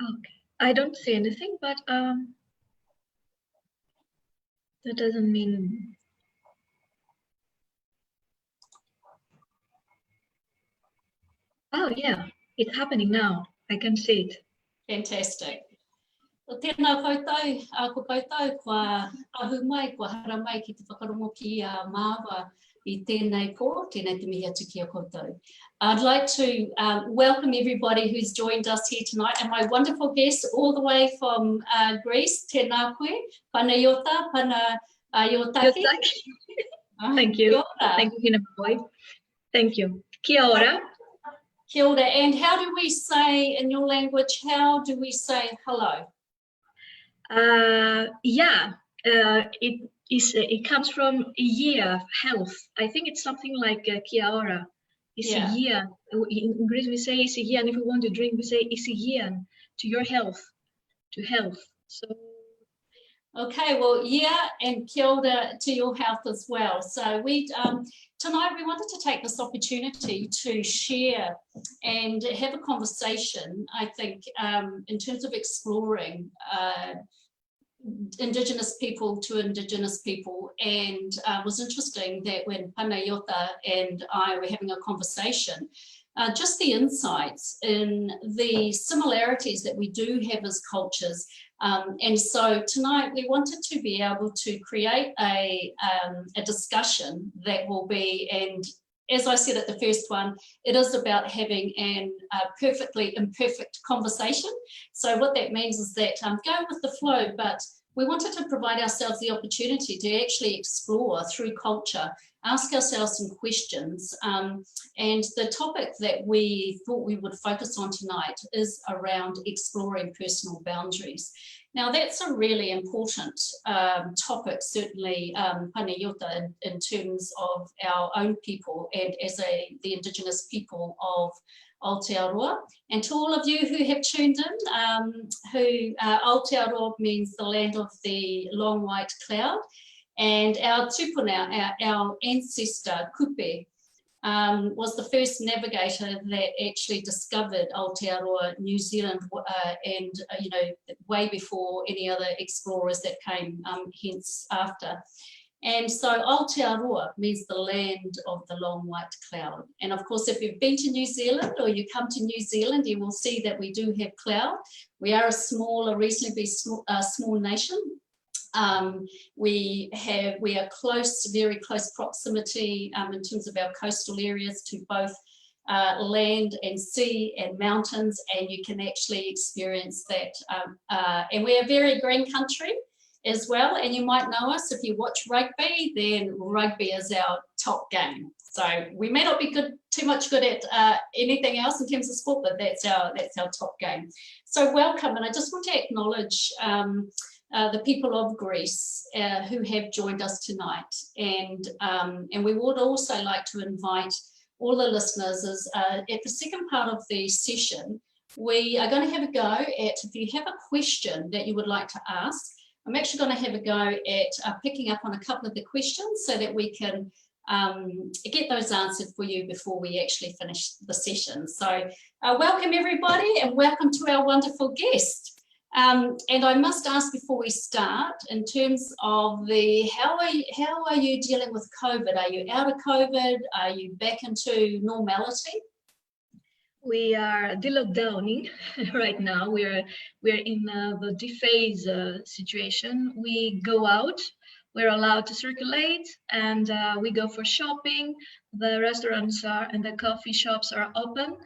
Okay, I don't see anything, but that doesn't mean. Oh yeah, it's happening now. I can see it. Fantastic. O tēnā koutou, ko koutou, kua ahu mai, kua hara mai ki te whakarongo ki a Māua I tēnei pō, tēnei te mihi atu ki a koutou. I'd like to welcome everybody who's joined us here tonight and my wonderful guests all the way from Greece, tēnā koe, pana iota, pana iotaki. Thank you. Thank you, Hina. Thank you. Kia ora. Kia ora. And how do we say, in your language, how do we say hello? It comes from a year, health. I think it's something like kia ora. It's a year. In Greece we say it's a year, and if we want to drink, we say it's a year to your health, to health. So. Okay, well, and kia ora to your health as well. So we tonight we wanted to take this opportunity to share and have a conversation, I think, in terms of exploring Indigenous people to Indigenous people, and was interesting that when Panayota and I were having a conversation, just the insights in the similarities that we do have as cultures. And so tonight we wanted to be able to create a discussion that will be, and as I said at the first one, it is about having a perfectly imperfect conversation. So what that means is that go with the flow, but we wanted to provide ourselves the opportunity to actually explore through culture, ask ourselves some questions. And the topic that we thought we would focus on tonight is around exploring personal boundaries. Now, that's a really important topic, certainly, Panayota, in terms of our own people and as the Indigenous people of Aotearoa. And to all of you who have tuned in, Aotearoa means the land of the long white cloud, and our tupuna, our ancestor, Kupe, was the first navigator that actually discovered Aotearoa, New Zealand, and way before any other explorers that came hence after. And so Aotearoa means the land of the long white cloud. And of course, if you've been to New Zealand or you come to New Zealand, you will see that we do have cloud. We are a reasonably small nation. We are close, very close proximity in terms of our coastal areas to both land and sea and mountains, and you can actually experience that. And we're a very green country as well, and you might know us if you watch rugby, then rugby is our top game. So we may not be too much good at anything else in terms of sport, but that's our top game. So welcome, and I just want to acknowledge the people of Greece who have joined us tonight, and we would also like to invite all the listeners at the second part of the session. We are going to have a go at, if you have a question that you would like to ask, I'm actually going to have a go at picking up on a couple of the questions so that we can get those answered for you before we actually finish the session. So welcome everybody, and welcome to our wonderful guest. And I must ask before we start, in terms of how are you dealing with COVID? Are you out of COVID? Are you back into normality? We are de-lockdowning right now. We're in the dephase situation. We go out, we're allowed to circulate, and we go for shopping. The restaurants and the coffee shops are open.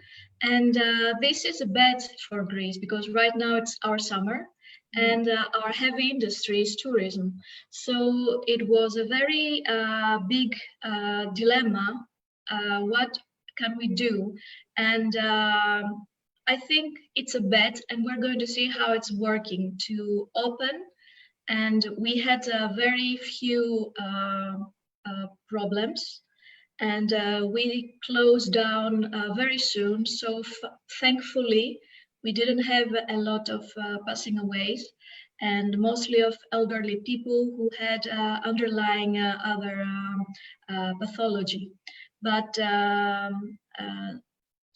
And this is a bet for Greece because right now it's our summer and our heavy industry is tourism. So it was a very big dilemma. What can we do? And I think it's a bet, and we're going to see how it's working to open. And we had very few problems, and we closed down very soon. So thankfully, we didn't have a lot of passing aways, and mostly of elderly people who had underlying other pathology. But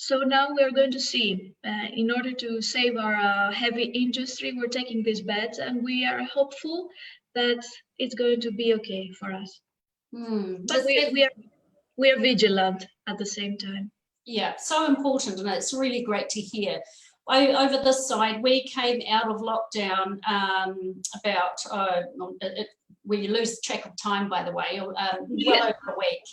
So now we're going to see, in order to save our heavy industry, we're taking this bet, and we are hopeful that it's going to be okay for us. But we are vigilant at the same time. Yeah, so important, and it's really great to hear. Over this side, we came out of lockdown we lose track of time, by the way, well over a week.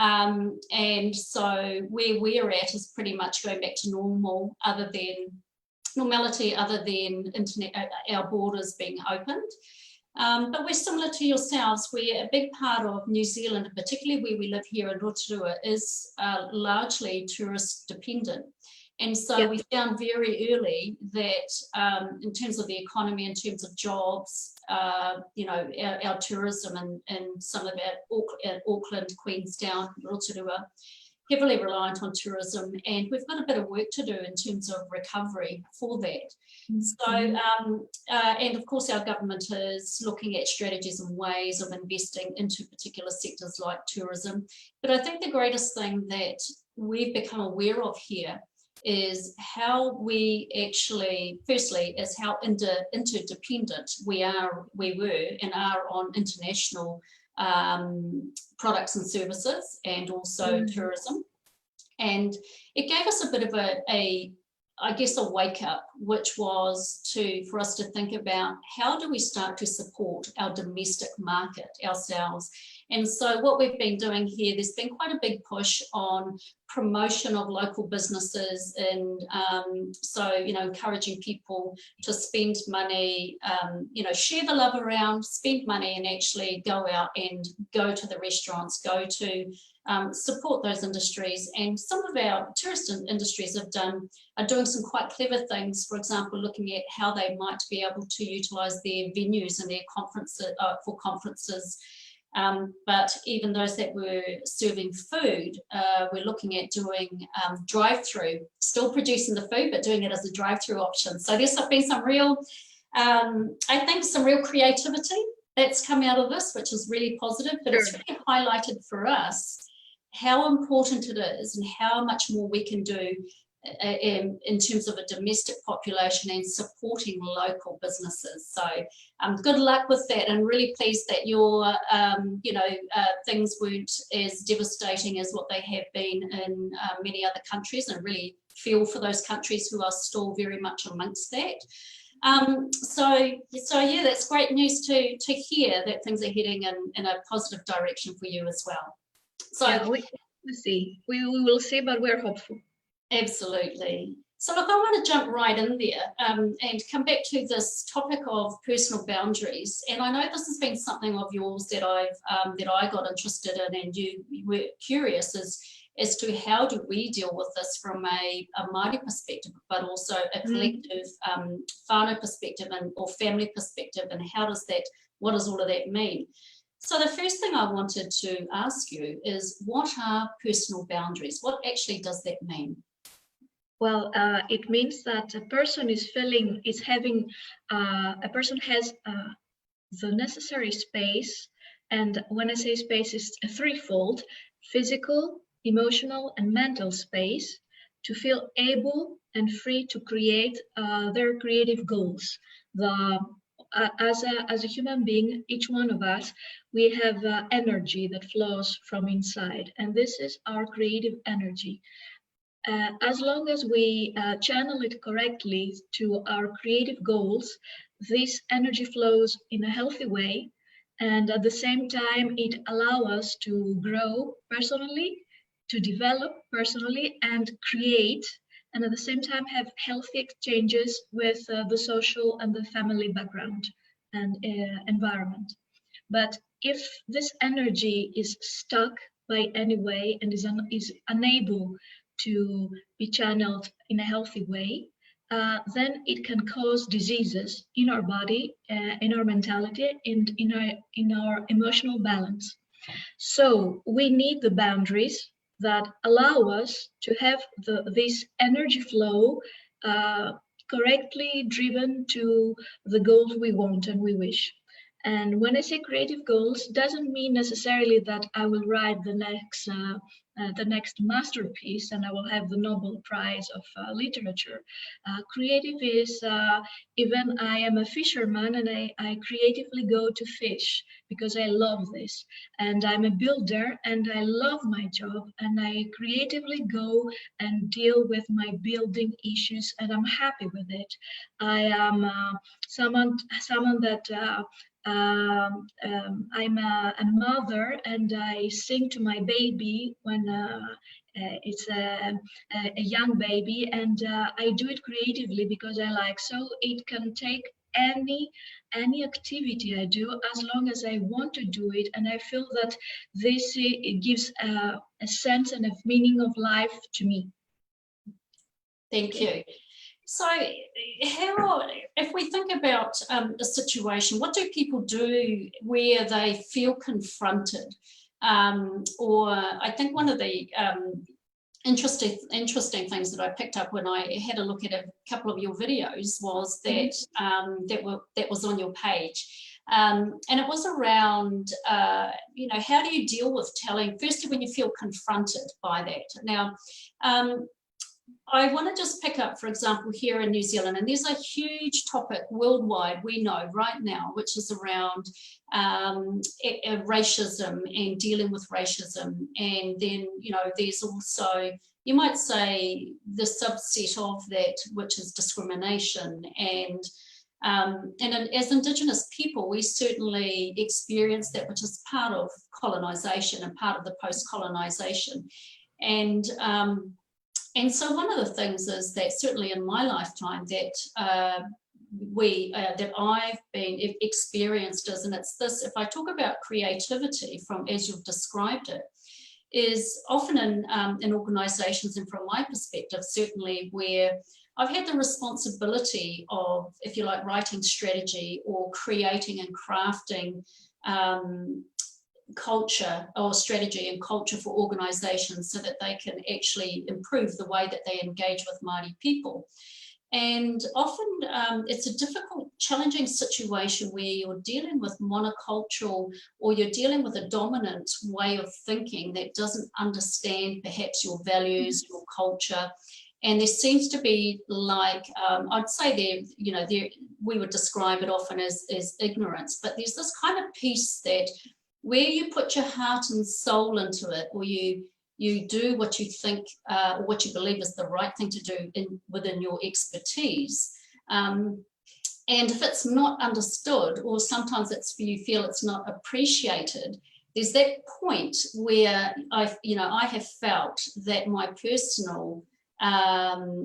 And so where we're at is pretty much going back to normality, other than internet, our borders being opened. But we're similar to yourselves. We're a big part of New Zealand, particularly where we live here in Rotorua, is largely tourist dependent. And so we found very early that in terms of the economy, in terms of jobs, you know, our tourism and some of our Auckland, Queenstown, Rotorua, heavily reliant on tourism, and we've got a bit of work to do in terms of recovery for that. So, and of course our government is looking at strategies and ways of investing into particular sectors like tourism. But I think the greatest thing that we've become aware of here is how we actually, firstly, is how interdependent we were and are on international products and services, and also tourism. And it gave us a bit of I guess a wake up, which was for us to think about how do we start to support our domestic market ourselves. And so what we've been doing here, there's been quite a big push on promotion of local businesses, and so, you know, encouraging people to spend money, you know, share the love around, spend money, and actually go out and go to the restaurants, go to support those industries. And some of our tourist industries are doing some quite clever things, for example, looking at how they might be able to utilise their venues and their conferences for conferences. But even those that were serving food, we're looking at doing drive-through, still producing the food, but doing it as a drive-through option. So there's been some real, I think, some real creativity that's come out of this, which is really positive, but it's really highlighted for us how important it is and how much more we can do in terms of a domestic population and supporting local businesses. So good luck with that, and really pleased that your you know, things weren't as devastating as what they have been in many other countries, and really feel for those countries who are still very much amongst that. So yeah, that's great news to hear that things are heading in a positive direction for you as well. So yeah, we'll see. We will see, but we're hopeful. Absolutely. So look, I want to jump right in there and come back to this topic of personal boundaries. And I know this has been something of yours that I got interested in, and you were curious as to how do we deal with this from a Māori perspective, but also a collective whānau perspective or family perspective, and what does all of that mean? So the first thing I wanted to ask you is, what are personal boundaries? What actually does that mean? Well, it means that a person has the necessary space, and when I say space, it's a threefold: physical, emotional, and mental space, to feel able and free to create their creative goals. As a human being, each one of us, we have energy that flows from inside, and this is our creative energy. As long as we channel it correctly to our creative goals, this energy flows in a healthy way, and at the same time it allows us to grow personally, to develop personally, and create, and at the same time have healthy exchanges with the social and the family background and environment. But if this energy is stuck by any way and is unable to be channeled in a healthy way, then it can cause diseases in our body, in our mentality, and in our emotional balance. So we need the boundaries that allow us to have this energy flow correctly driven to the goals we want and we wish. And when I say creative goals, doesn't mean necessarily that I will write the next the next masterpiece, and I will have the Nobel Prize of Literature. Creative is even I am a fisherman, and I creatively go to fish because I love this. And I'm a builder, and I love my job, and I creatively go and deal with my building issues, and I'm happy with it. I am someone that I'm a mother, and I sing to my baby when it's a young baby, and I do it creatively because I like. So it can take any activity I do as long as I want to do it, and I feel that this it gives a sense and a meaning of life to me. Thank you. So if we think about a situation, what do people do where they feel confronted? Or I think one of the interesting things that I picked up when I had a look at a couple of your videos was that that was on your page. And it was around, how do you deal with telling, firstly, when you feel confronted by that? Now, I want to just pick up, for example, here in New Zealand, and there's a huge topic worldwide, we know right now, which is around racism and dealing with racism. And then, there's also, you might say, the subset of that, which is discrimination. And as Indigenous people, we certainly experience that, which is part of colonisation and part of the post-colonisation. And so one of the things is that certainly in my lifetime that that I've been experienced is, and it's this, if I talk about creativity from as you've described it, is often in organisations, and from my perspective, certainly where I've had the responsibility of, if you like, writing strategy or creating and crafting culture or strategy and culture for organisations so that they can actually improve the way that they engage with Māori people. And often it's a difficult, challenging situation where you're dealing with monocultural, or you're dealing with a dominant way of thinking that doesn't understand perhaps your values, your culture. And there seems to be like, I'd say we would describe it often as ignorance, but there's this kind of piece that where you put your heart and soul into it, or you do what you think or what you believe is the right thing to do within your expertise. And if it's not understood, or sometimes you feel it's not appreciated, there's that point where I have felt that my personal,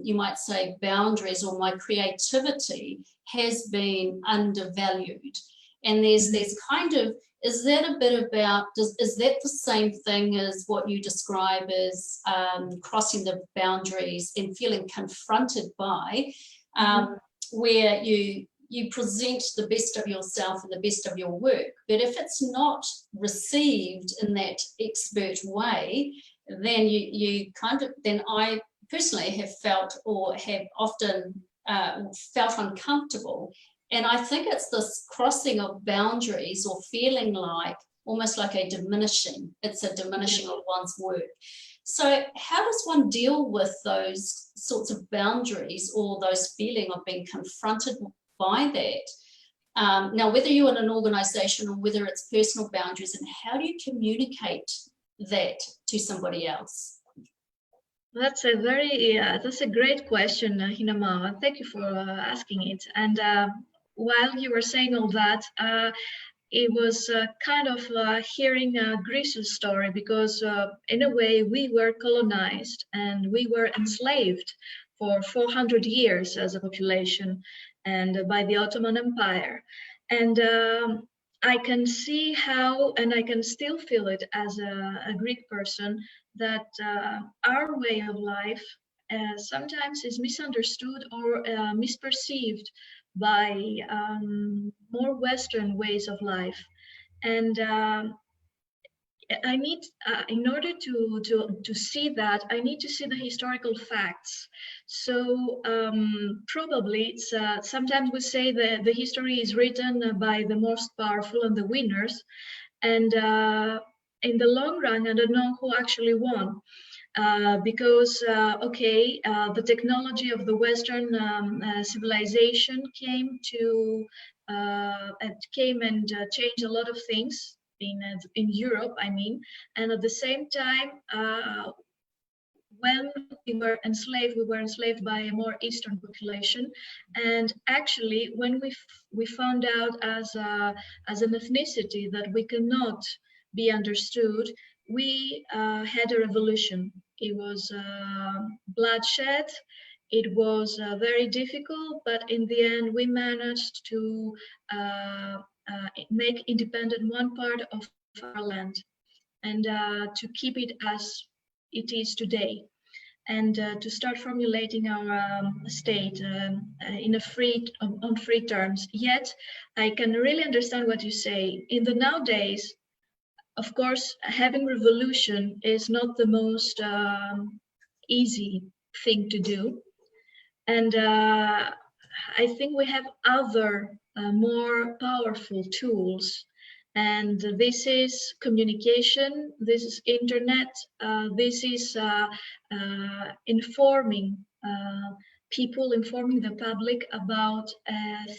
you might say, boundaries or my creativity has been undervalued. And there's kind of, is that a bit about, is that the same thing as what you describe as crossing the boundaries and feeling confronted by, where you present the best of yourself and the best of your work, but if it's not received in that expert way, then then I personally have felt, or have often felt uncomfortable. And I think it's this crossing of boundaries, or feeling like almost like a diminishing, it's a diminishing of one's work. So how does one deal with those sorts of boundaries, or those feeling of being confronted by that? Now, whether you're in an organization or whether it's personal boundaries, and how do you communicate that to somebody else? That's a great question, Hinama. Thank you for asking it. And while you were saying all that, it was kind of hearing Greece's story, because in a way we were colonized and we were enslaved for 400 years as a population, and by the Ottoman Empire. And I can see how, and I can still feel it as a Greek person, that our way of life sometimes is misunderstood or misperceived by more Western ways of life. And I need, in order to see that, I need to see the historical facts. So probably it's, sometimes we say that the history is written by the most powerful and the winners. And in the long run, I don't know who actually won. Because the technology of the Western civilization came and changed a lot of things in Europe, I mean, and at the same time, when we were enslaved by a more Eastern population, and actually, when we found out as an ethnicity that we cannot be understood, we had a revolution. It was bloodshed. It was very difficult, but in the end, we managed to make independent one part of our land and to keep it as it is today, and to start formulating our state in a on free terms. Yet, I can really understand what you say. In the nowadays, of course, having revolution is not the most easy thing to do, and I think we have other more powerful tools. And this is communication, this is internet, this is informing people, informing the public about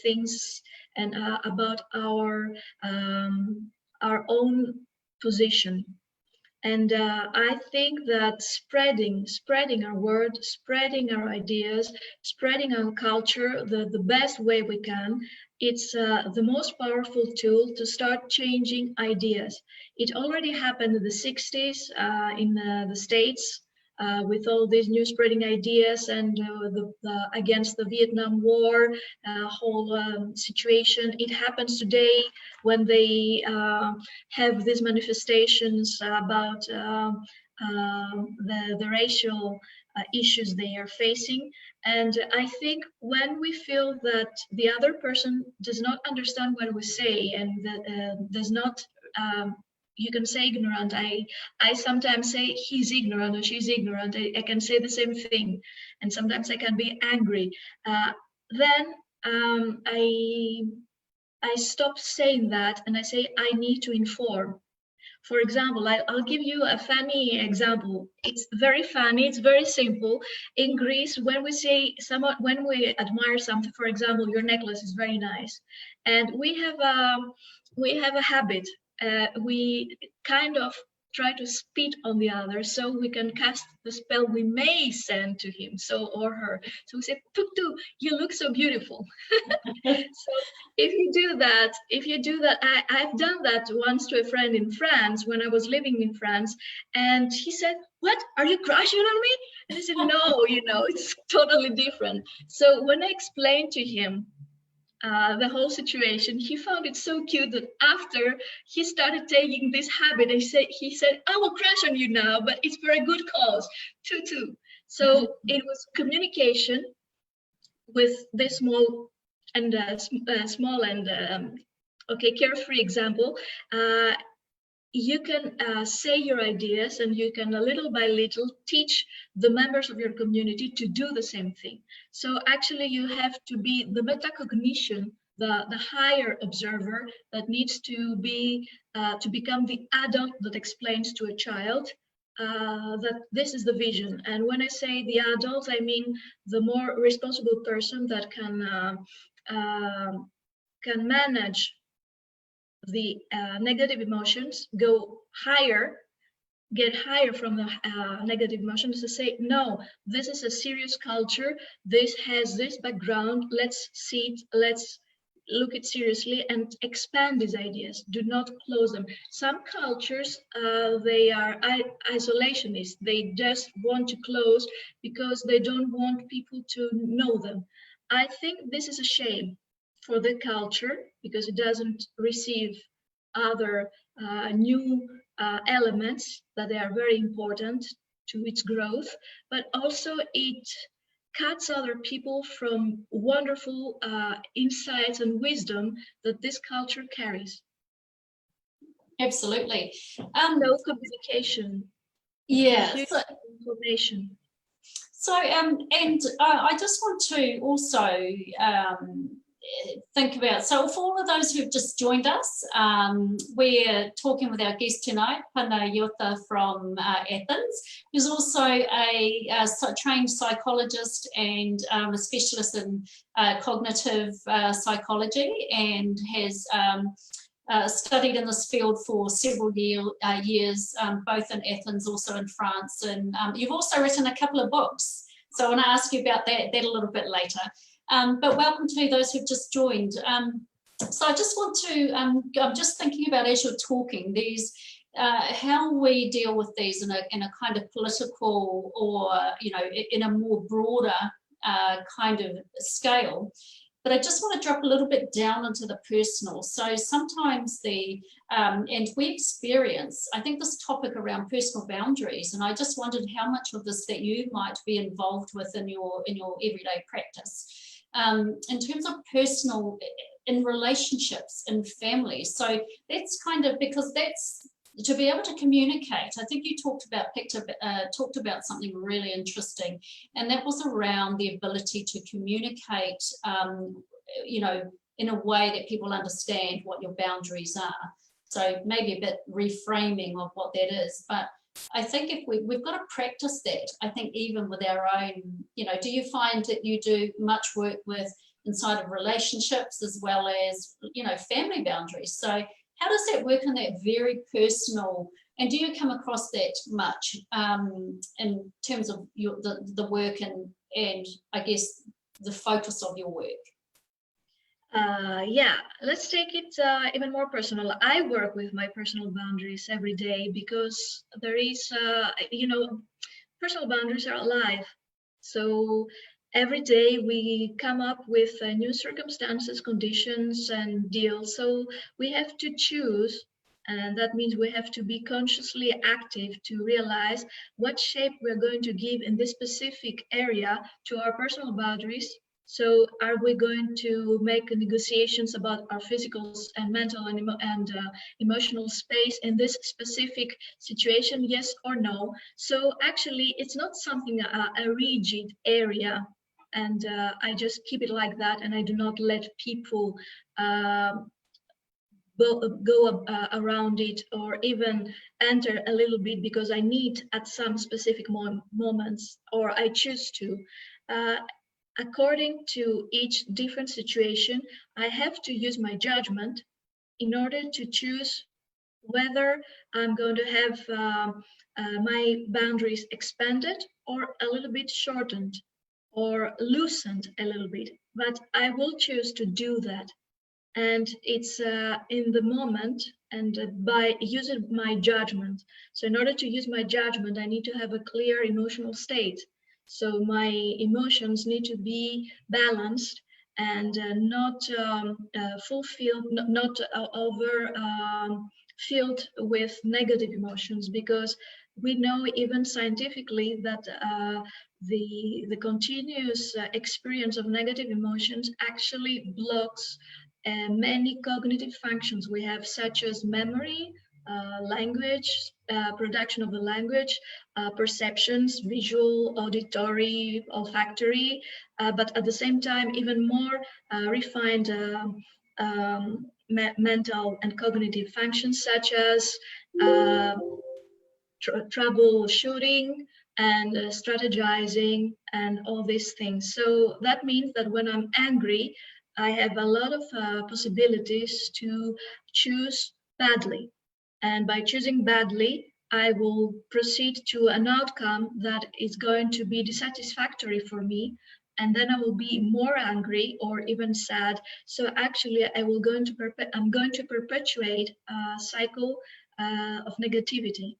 things and about our own position. And I think that spreading our word, spreading our ideas, spreading our culture the best way we can, it's the most powerful tool to start changing ideas. It already happened in the 60s in the States. With all these new spreading ideas and against the Vietnam War whole situation. It happens today when they have these manifestations about the racial issues they are facing. And I think when we feel that the other person does not understand what we say and that, does not you can say ignorant. I sometimes say he's ignorant or she's ignorant. I can say the same thing, and sometimes I can be angry. Then I stop saying that, and I say I need to inform. For example, I'll give you a funny example. It's very funny. It's very simple. In Greece, when we admire something, for example, your necklace is very nice, and we have a habit. We kind of try to spit on the other so we can cast the spell we may send to him, or her. So we say, "Tuktu, you look so beautiful." So if you do that, I've done that once to a friend in France when I was living in France, and he said, "What? Are you crushing on me?" And I said, "No, it's totally different." So when I explained to him the whole situation, he found it so cute that after he started taking this habit, he said, "I will crush on you now, but it's for a good cause." Too. So it was communication with this small and carefree example. You can say your ideas, and you can little by little teach the members of your community to do the same thing. So actually you have to be the metacognition, the higher observer that needs to be to become the adult that explains to a child that this is the vision. And when I say the adult, I mean the more responsible person that can manage the negative emotions, get higher from the negative emotions, to say, no, this is a serious culture, this has this background, let's see it, let's look it seriously and expand these ideas. Do not close them. Some cultures, they are isolationist. They just want to close because they don't want people to know them. I think this is a shame for the culture because it doesn't receive other new elements that they are very important to its growth, but also it cuts other people from wonderful insights and wisdom that this culture carries. Absolutely. No communication. Yeah. Information. So, and I just want to also think about. So for all of those who've just joined us, we're talking with our guest tonight, Panayota from Athens, who's also a trained psychologist and a specialist in cognitive psychology, and has studied in this field for several years, both in Athens, also in France, and you've also written a couple of books. So I want to ask you about that a little bit later. But welcome to those who've just joined. So I just want to, I'm just thinking about, as you're talking, these, how we deal with these in a kind of political, or, you know, in a more broader kind of scale. But I just want to drop a little bit down into the personal. So sometimes and we experience, I think, this topic around personal boundaries, and I just wondered how much of this that you might be involved with in your everyday practice. In terms of personal, in relationships, in families. So that's kind of, because that's, to be able to communicate, I think you talked about something really interesting, and that was around the ability to communicate, you know, in a way that people understand what your boundaries are. So maybe a bit reframing of what that is. But I think if we've got to practice that, I think even with our own, you know, do you find that you do much work with inside of relationships as well as, you know, family boundaries? So how does that work in that very personal, and do you come across that much in terms of the work and I guess the focus of your work? Yeah, let's take it even more personal. I work with my personal boundaries every day because there is, you know, personal boundaries are alive. So every day we come up with new circumstances, conditions, and deals. So we have to choose, and that means we have to be consciously active to realize what shape we're going to give in this specific area to our personal boundaries. So are we going to make negotiations about our physical and mental and emotional space in this specific situation, yes or no? So actually, it's not something, a rigid area, and I just keep it like that, and I do not let people go around it or even enter a little bit because I need at some specific moments, or I choose to. According to each different situation, I have to use my judgment in order to choose whether I'm going to have my boundaries expanded or a little bit shortened or loosened a little bit. But I will choose to do that. And it's in the moment and by using my judgment. So in order to use my judgment, I need to have a clear emotional state. So my emotions need to be balanced and not fulfilled, not over filled with negative emotions, because we know even scientifically that the continuous experience of negative emotions actually blocks many cognitive functions we have, such as memory, language, production of the language, perceptions, visual, auditory, olfactory, but at the same time, even more refined mental and cognitive functions, such as troubleshooting and strategizing and all these things. So that means that when I'm angry, I have a lot of possibilities to choose badly. And by choosing badly, I will proceed to an outcome that is going to be dissatisfactory for me. And then I will be more angry or even sad. So actually, I'm going to perpetuate a cycle of negativity.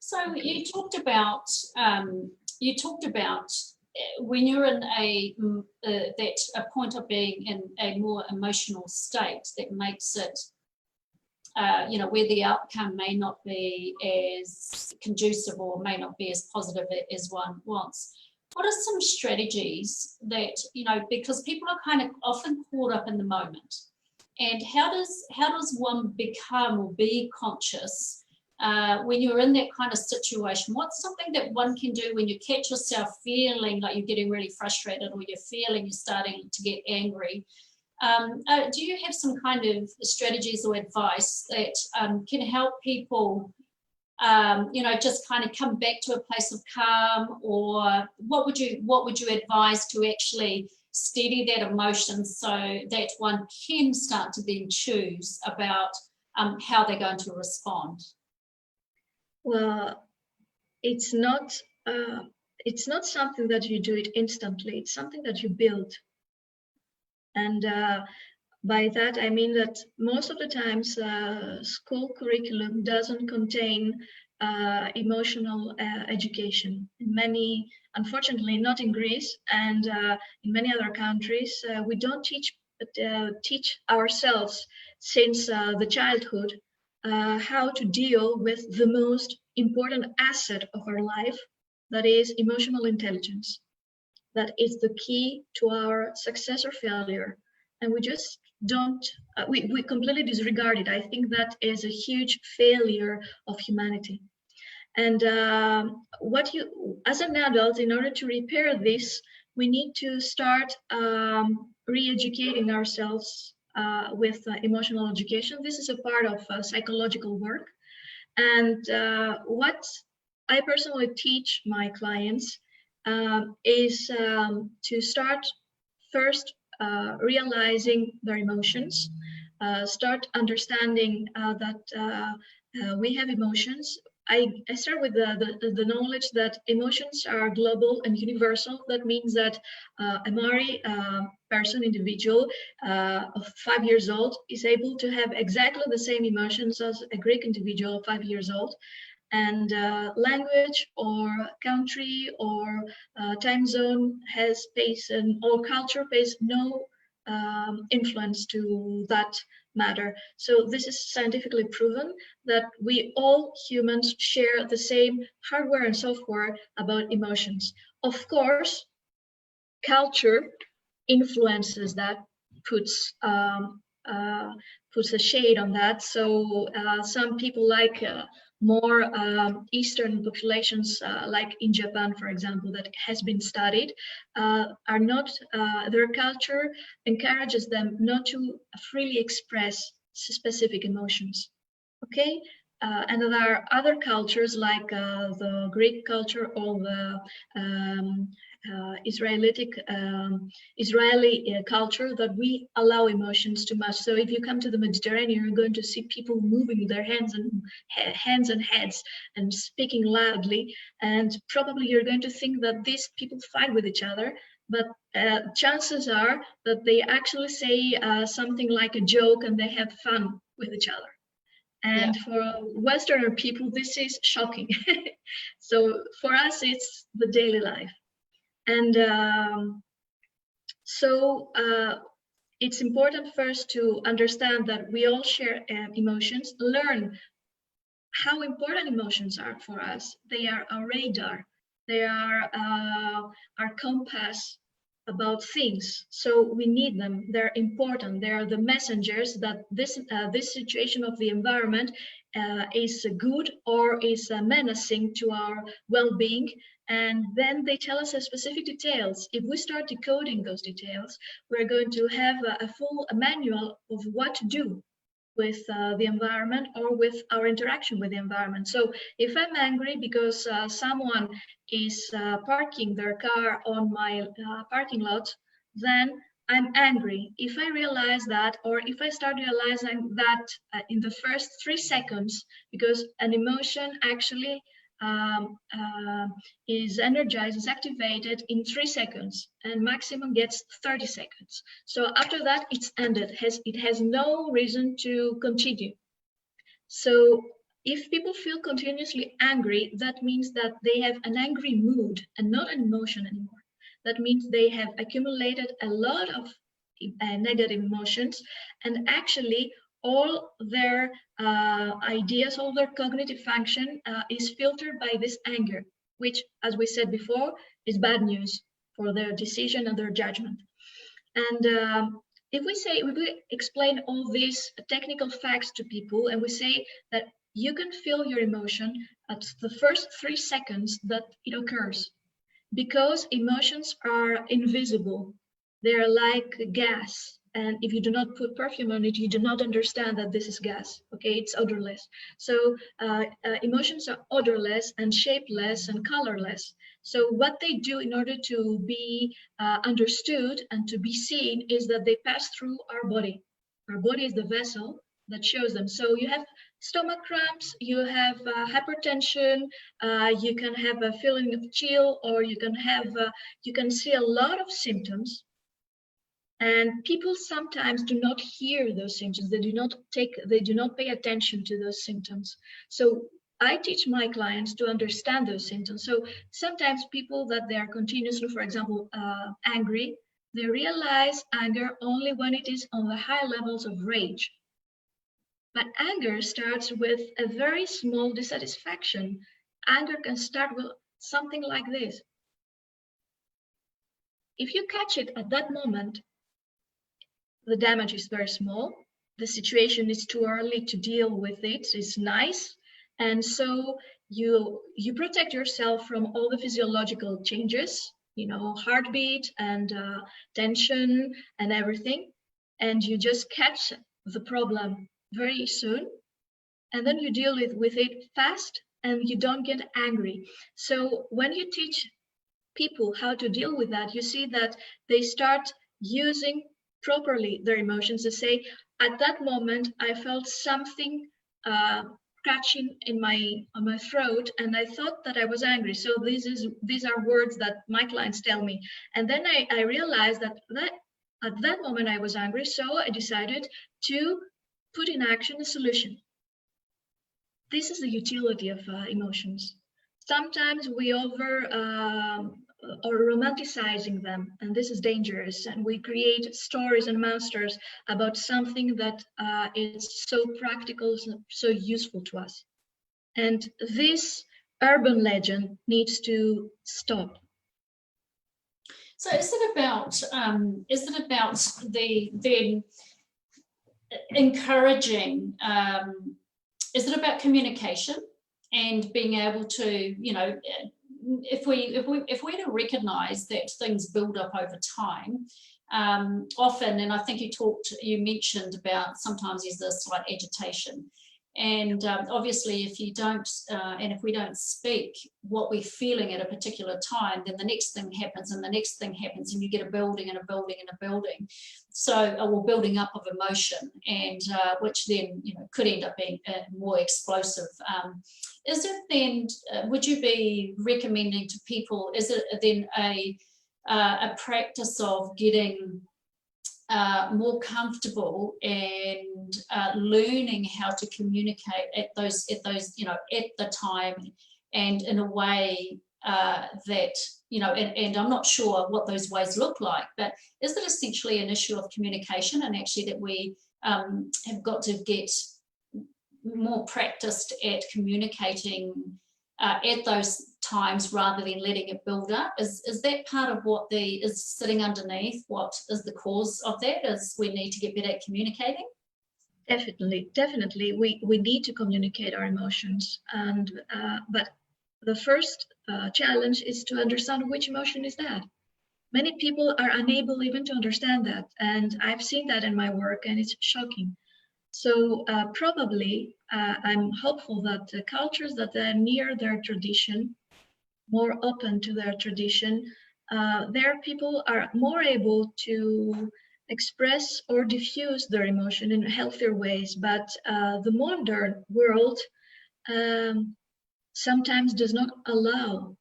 So you talked about when you're in a point of being in a more emotional state that makes it, you know, where the outcome may not be as conducive or may not be as positive as one wants. What are some strategies that, you know, because people are kind of often caught up in the moment, and how does one become or be conscious when you're in that kind of situation, what's something that one can do when you catch yourself feeling like you're getting really frustrated, or you're feeling you're starting to get angry? Do you have some kind of strategies or advice that can help people, just kind of come back to a place of calm? Or what would you advise to actually steady that emotion so that one can start to then choose about how they're going to respond? Well, it's not something that you do it instantly. It's something that you build. And by that, I mean that most of the times school curriculum doesn't contain emotional education. Many, unfortunately, not in Greece and in many other countries, we don't teach ourselves since the childhood how to deal with the most important asset of our life, that is emotional intelligence. That is the key to our success or failure. And we just don't, we completely disregard it. I think that is a huge failure of humanity. And as an adult, in order to repair this, we need to start re-educating ourselves with emotional education. This is a part of psychological work. And what I personally teach my clients is to start first realizing their emotions, start understanding that we have emotions. I start with the knowledge that emotions are global and universal. That means that a Maori person, individual of 5 years old is able to have exactly the same emotions as a Greek individual of 5 years old. And language or country or time zone has space, and or culture pays no influence to that matter. So this is scientifically proven that we all humans share the same hardware and software about emotions. Of course, culture influences that, puts puts a shade on that. So some people like more Eastern populations, like in Japan, for example, that has been studied, are not, their culture encourages them not to freely express specific emotions. Okay. And there are other cultures like the Greek culture or the Israeli culture, that we allow emotions too much. So if you come to the Mediterranean, you're going to see people moving their hands and heads and speaking loudly, and probably you're going to think that these people fight with each other, but chances are that they actually say something like a joke and they have fun with each other. And for Westerner people, this is shocking. So for us, it's the daily life. And so it's important first to understand that we all share emotions, learn how important emotions are for us. They are our radar. They are our compass about things. So we need them. They're important. They are the messengers that this situation of the environment is good or is menacing to our well-being. And then they tell us specific details. If we start decoding those details, we're going to have a full manual of what to do with the environment or with our interaction with the environment. So if I'm angry because someone is parking their car on my parking lot, then I'm angry. If I realize that, or if I start realizing that in the first 3 seconds, because an emotion actually is energized, is activated in 3 seconds, and maximum gets 30 seconds. So after that, it's ended. It has no reason to continue. So if people feel continuously angry, that means that they have an angry mood and not an emotion anymore. That means they have accumulated a lot of negative emotions, and actually all their ideas, all their cognitive function is filtered by this anger, which, as we said before, is bad news for their decision and their judgment. And if we explain all these technical facts to people, and we say that you can feel your emotion at the first 3 seconds that it occurs, because emotions are invisible. They're like gas. And if you do not put perfume on it, you do not understand that this is gas. Okay, it's odorless. So emotions are odorless and shapeless and colorless. So what they do in order to be understood and to be seen is that they pass through our body. Our body is the vessel that shows them. So you have stomach cramps, you have hypertension, you can have a feeling of chill, or you can see a lot of symptoms. And people sometimes do not hear those symptoms. They do not pay attention to those symptoms. So I teach my clients to understand those symptoms. So sometimes people that they are continuously, for example, angry, they realize anger only when it is on the high levels of rage. But anger starts with a very small dissatisfaction. Anger can start with something like this. If you catch it at that moment, the damage is very small. The situation is too early to deal with it. It's nice. And so you protect yourself from all the physiological changes, heartbeat and tension and everything. And you just catch the problem very soon. And then you deal with it fast and you don't get angry. So when you teach people how to deal with that, you see that they start using properly their emotions to say, at that moment, I felt something scratching on my throat, and I thought that I was angry. So these are words that my clients tell me. And then I realized that at that moment I was angry, so I decided to put in action a solution. This is the utility of emotions. Sometimes we or romanticizing them, and this is dangerous. And we create stories and monsters about something that is so practical, so useful to us. And this urban legend needs to stop. So is it about the encouraging? Is it about communication and being able to, if we to recognize that things build up over time, often, and I think you mentioned about sometimes there's a slight agitation. And obviously, if you don't, and if we don't speak what we're feeling at a particular time, then the next thing happens, and the next thing happens, and you get a building and a building and a building. So, well, building up of emotion, and which then could end up being more explosive. Is it then? Would you be recommending to people? Is it then a practice of getting more comfortable and learning how to communicate at the time, and in a way that and I'm not sure what those ways look like, but is it essentially an issue of communication, and actually that we have got to get more practiced at communicating at those times rather than letting it build up? Is that part of what is sitting underneath? What is the cause of that? Is we need to get better at communicating? Definitely. We need to communicate our emotions, and but the first challenge is to understand which emotion is that. Many people are unable even to understand that, and I've seen that in my work, and it's shocking. So probably I'm hopeful that the cultures that are near their tradition, more open to their tradition, their people are more able to express or diffuse their emotion in healthier ways. But the modern world sometimes does not allow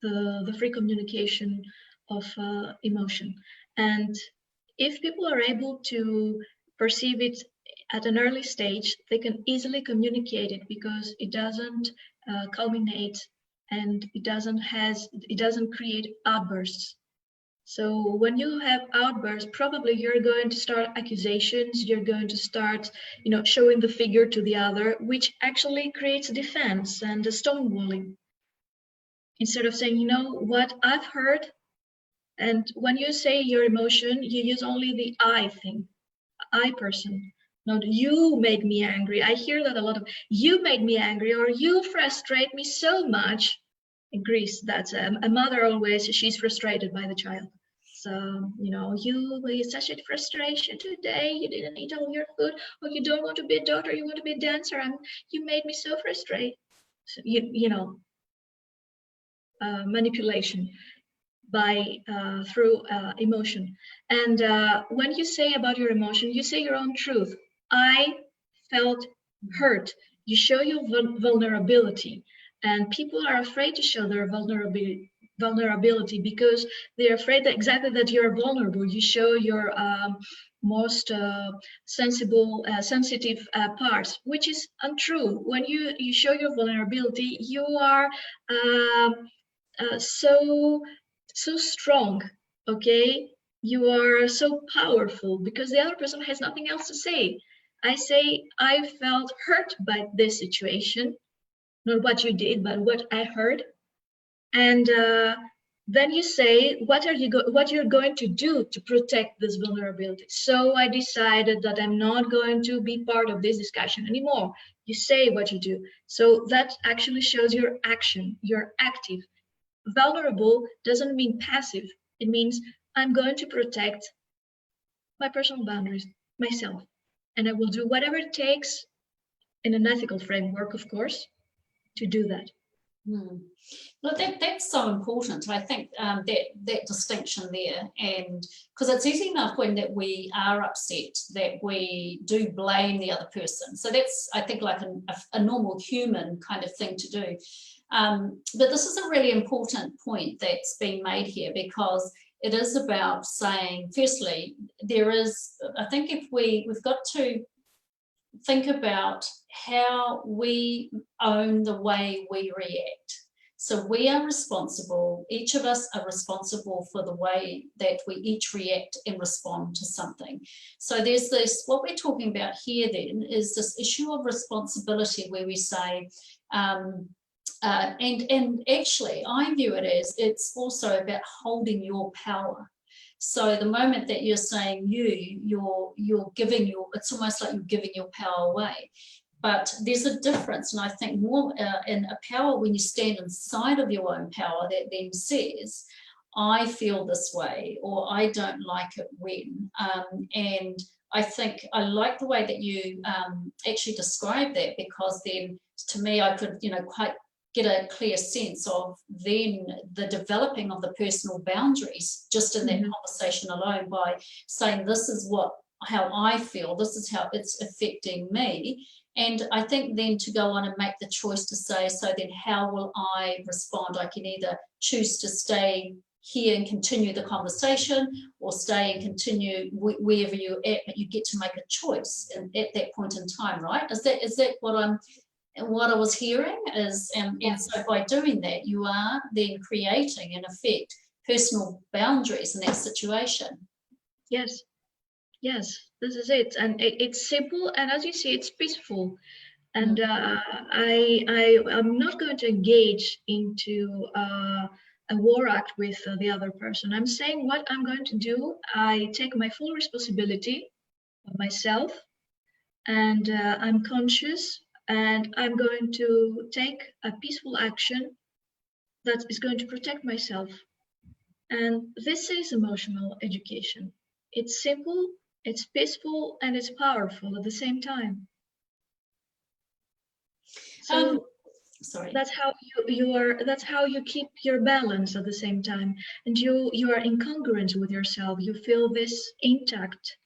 the free communication of emotion. And if people are able to perceive it at an early stage, they can easily communicate it, because it doesn't culminate, and it doesn't create outbursts. So when you have outbursts, probably you're going to start accusations, you're going to start, showing the figure to the other, which actually creates defense and a stonewalling. Instead of saying, what I've heard. And when you say your emotion, you use only the I thing, I person. Not you made me angry. I hear that a lot of you made me angry or you frustrate me so much. In Greece, that's a mother always, she's frustrated by the child. So, you know, you such a frustration today, you didn't eat all your food, or you don't want to be a doctor, you want to be a dancer, and you made me so frustrated. So, you know, manipulation by through emotion. And when you say about your emotion, you say your own truth. I felt hurt. You show your vulnerability, and people are afraid to show their vulnerability because they're afraid that exactly that you're vulnerable. You show your most sensitive parts, which is untrue. When you show your vulnerability, you are so strong, okay? You are so powerful because the other person has nothing else to say. I say I felt hurt by this situation, not what you did, but what I heard. And then you say what you're going to do to protect this vulnerability. So I decided that I'm not going to be part of this discussion anymore. You say what you do. So that actually shows your action. You're active. Vulnerable doesn't mean passive. It means I'm going to protect my personal boundaries, myself, and I will do whatever it takes in an ethical framework, of course, to do that. Look, that's so important. I think that distinction there, and because it's easy enough when that we are upset that we do blame the other person. So that's, I think, like a normal human kind of thing to do. But this is a really important point that's being made here, because it is about saying, firstly, there is, I think if we've got to think about how we own the way we react. So we are responsible, each of us are responsible for the way that we each react and respond to something. So there's this, what we're talking about here then is this issue of responsibility where we say, and actually I view it as it's also about holding your power. So the moment that you're saying you're giving your, it's almost like you're giving your power away. But there's a difference, and I think more in a power when you stand inside of your own power that then says, I feel this way, or I don't like it when. And I think I like the way that you actually describe that, because then to me I could, quite get a clear sense of then the developing of the personal boundaries just in that conversation alone, by saying this is how I feel, this is how it's affecting me. And I think then to go on and make the choice to say, so then how will I respond? I can either choose to stay here and continue the conversation, or stay and continue wherever you're at, but you get to make a choice at that point in time, right? Is that what I was hearing is, and so by doing that, you are then creating, in effect, personal boundaries in that situation. Yes, this is it. And it's simple, and as you see, it's peaceful. And I'm not going to engage into a war act with the other person. I'm saying what I'm going to do. I take my full responsibility of myself, and I'm conscious, and I'm going to take a peaceful action that is going to protect myself. And this is emotional education. It's simple, it's peaceful, and it's powerful at the same time. So sorry. That's how that's how you keep your balance at the same time, and you are in congruence with yourself. You feel this intact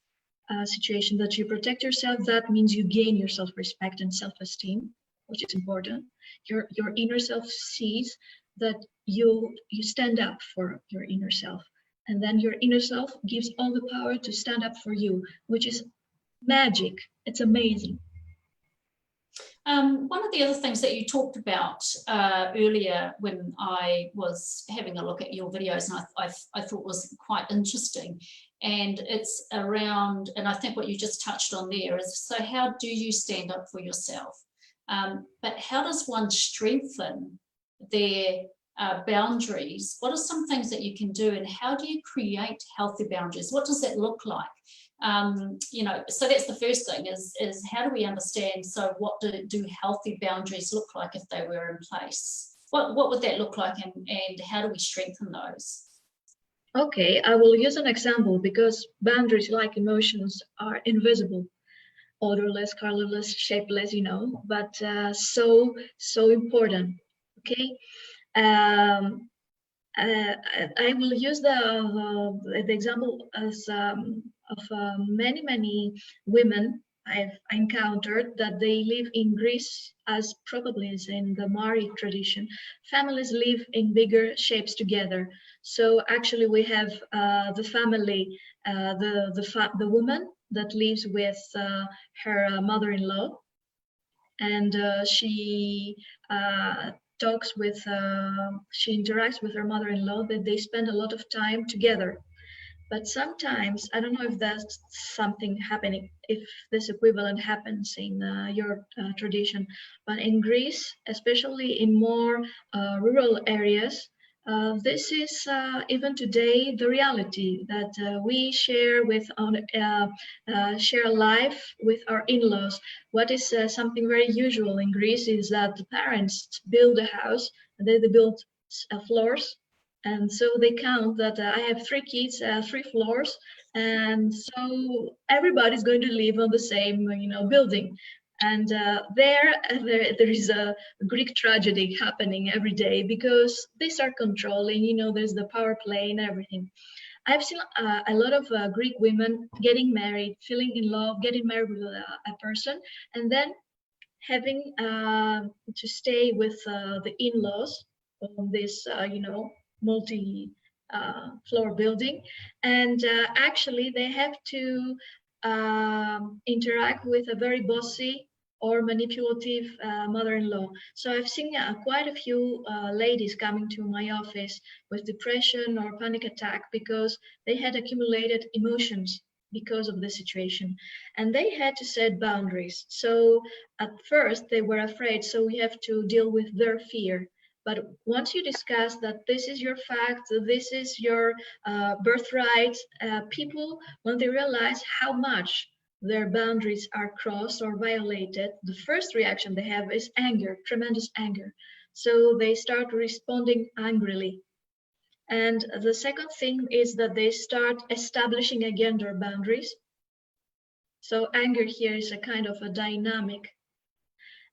situation that you protect yourself. That means you gain your self-respect and self-esteem, which is important. Your inner self sees that you stand up for your inner self, and then your inner self gives all the power to stand up for you, which is magic. It's amazing. One of the other things that you talked about earlier when I was having a look at your videos, and I thought was quite interesting, and it's around, and I think what you just touched on there is, so how do you stand up for yourself? But how does one strengthen their boundaries? What are some things that you can do, and how do you create healthy boundaries? What does that look like? You know, so that's the first thing is how do we understand, so what do healthy boundaries look like if they were in place? What would that look like, and how do we strengthen those? Okay, I will use an example because boundaries, like emotions, are invisible, odorless, colorless, shapeless, you know, but so important. Okay, um, I will use the example as of many women I've encountered that they live in Greece, as probably is in the Mari tradition. Families live in bigger shapes together. So actually, we have the family, the woman that lives with her mother-in-law, and talks with she interacts with her mother-in-law, that they spend a lot of time together. But sometimes, I don't know if that's something happening, if this equivalent happens in your tradition, but in Greece, especially in more rural areas, this is even today the reality that we share share life with our in-laws. What is something very usual in Greece is that the parents build a house, and then they build floors, and so they count that I have 3 kids, 3 floors, and so everybody's going to live on the same, building. And there is a Greek tragedy happening every day because they start controlling. There's the power play and everything. I've seen a lot of Greek women getting married, feeling in love, getting married with a person, and then having to stay with the in-laws on this, multi-floor building, and actually they have to interact with a very bossy or manipulative mother-in-law. So I've seen quite a few ladies coming to my office with depression or panic attack because they had accumulated emotions because of the situation, and they had to set boundaries. So at first they were afraid, so we have to deal with their fear. But once you discuss that this is your fact, this is your birthright, people, when they realize how much their boundaries are crossed or violated, the first reaction they have is anger, tremendous anger. So they start responding angrily. And the second thing is that they start establishing again their boundaries. So anger here is a kind of a dynamic.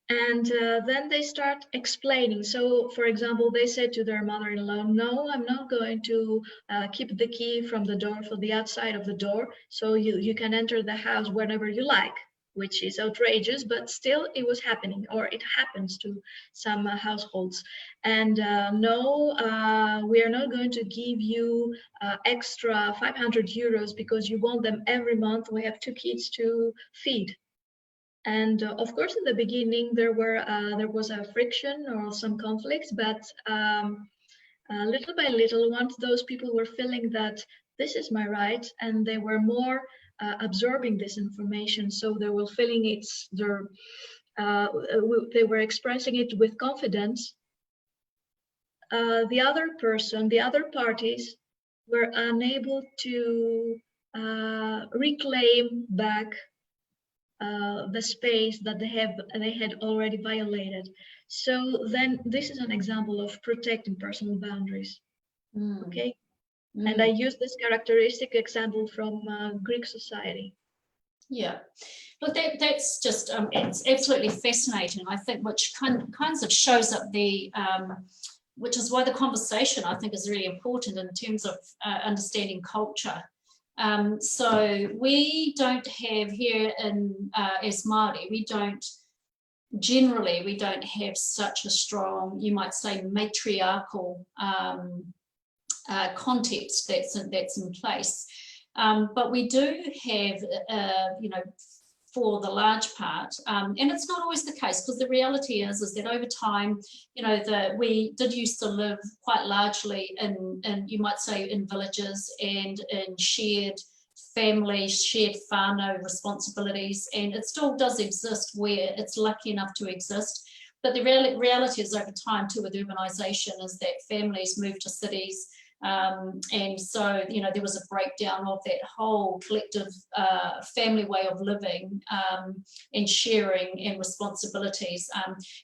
And then they start explaining. So, for example, they said to their mother-in-law, no, I'm not going to keep the key from the door for the outside of the door. So you can enter the house whenever you like, which is outrageous, but still it was happening, or it happens to some households. And no, we are not going to give you extra 500 euros because you want them every month. We have 2 kids to feed. And of course, in the beginning, there was a friction or some conflicts, but little by little, once those people were feeling that this is my right, and they were more absorbing this information, so they were feeling they were expressing it with confidence. The other parties were unable to reclaim back the space that they had already violated. So then this is an example of protecting personal boundaries. Okay. And I use this characteristic example from Greek society. Yeah, look, that's just it's absolutely fascinating, I think, which kinds of shows up which is why the conversation, I think, is really important in terms of understanding culture. So we don't have here as Māori, we don't have such a strong, you might say, matriarchal context that's in place. But we do have, for the large part, and it's not always the case, because the reality is that over time, we did used to live quite largely in you might say in villages and in shared families, shared whānau responsibilities, and it still does exist where it's lucky enough to exist. But the reality is, over time too, with urbanisation, is that families move to cities. And so, you know, there was a breakdown of that whole collective family way of living and sharing and responsibilities.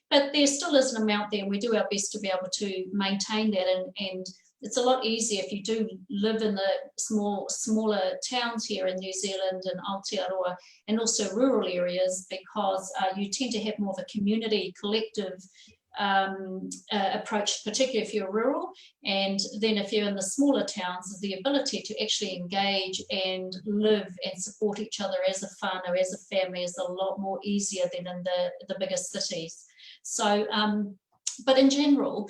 But there still is an amount there, and we do our best to be able to maintain that. And it's a lot easier if you do live in the smaller towns here in New Zealand and Aotearoa, and also rural areas, because you tend to have more of a community, collective approach, particularly if you're rural. And then if you're in the smaller towns, the ability to actually engage and live and support each other as a whānau, as a family, is a lot more easier than in the bigger cities. So, but in general,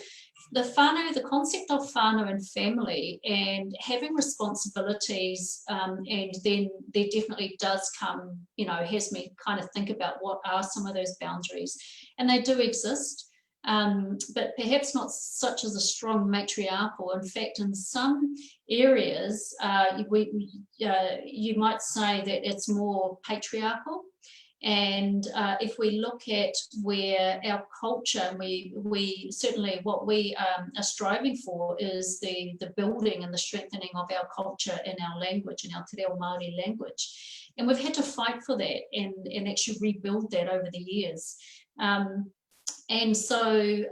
the whānau, the concept of whānau and family and having responsibilities, and then there definitely does come, you know, has me kind of think about what are some of those boundaries, and they do exist. But perhaps not such as a strong matriarchal. In fact, in some areas, you might say that it's more patriarchal. And if we look at where our culture, and we certainly what we are striving for is the building and the strengthening of our culture and our language, and our te reo Māori language. And we've had to fight for that and actually rebuild that over the years. And so,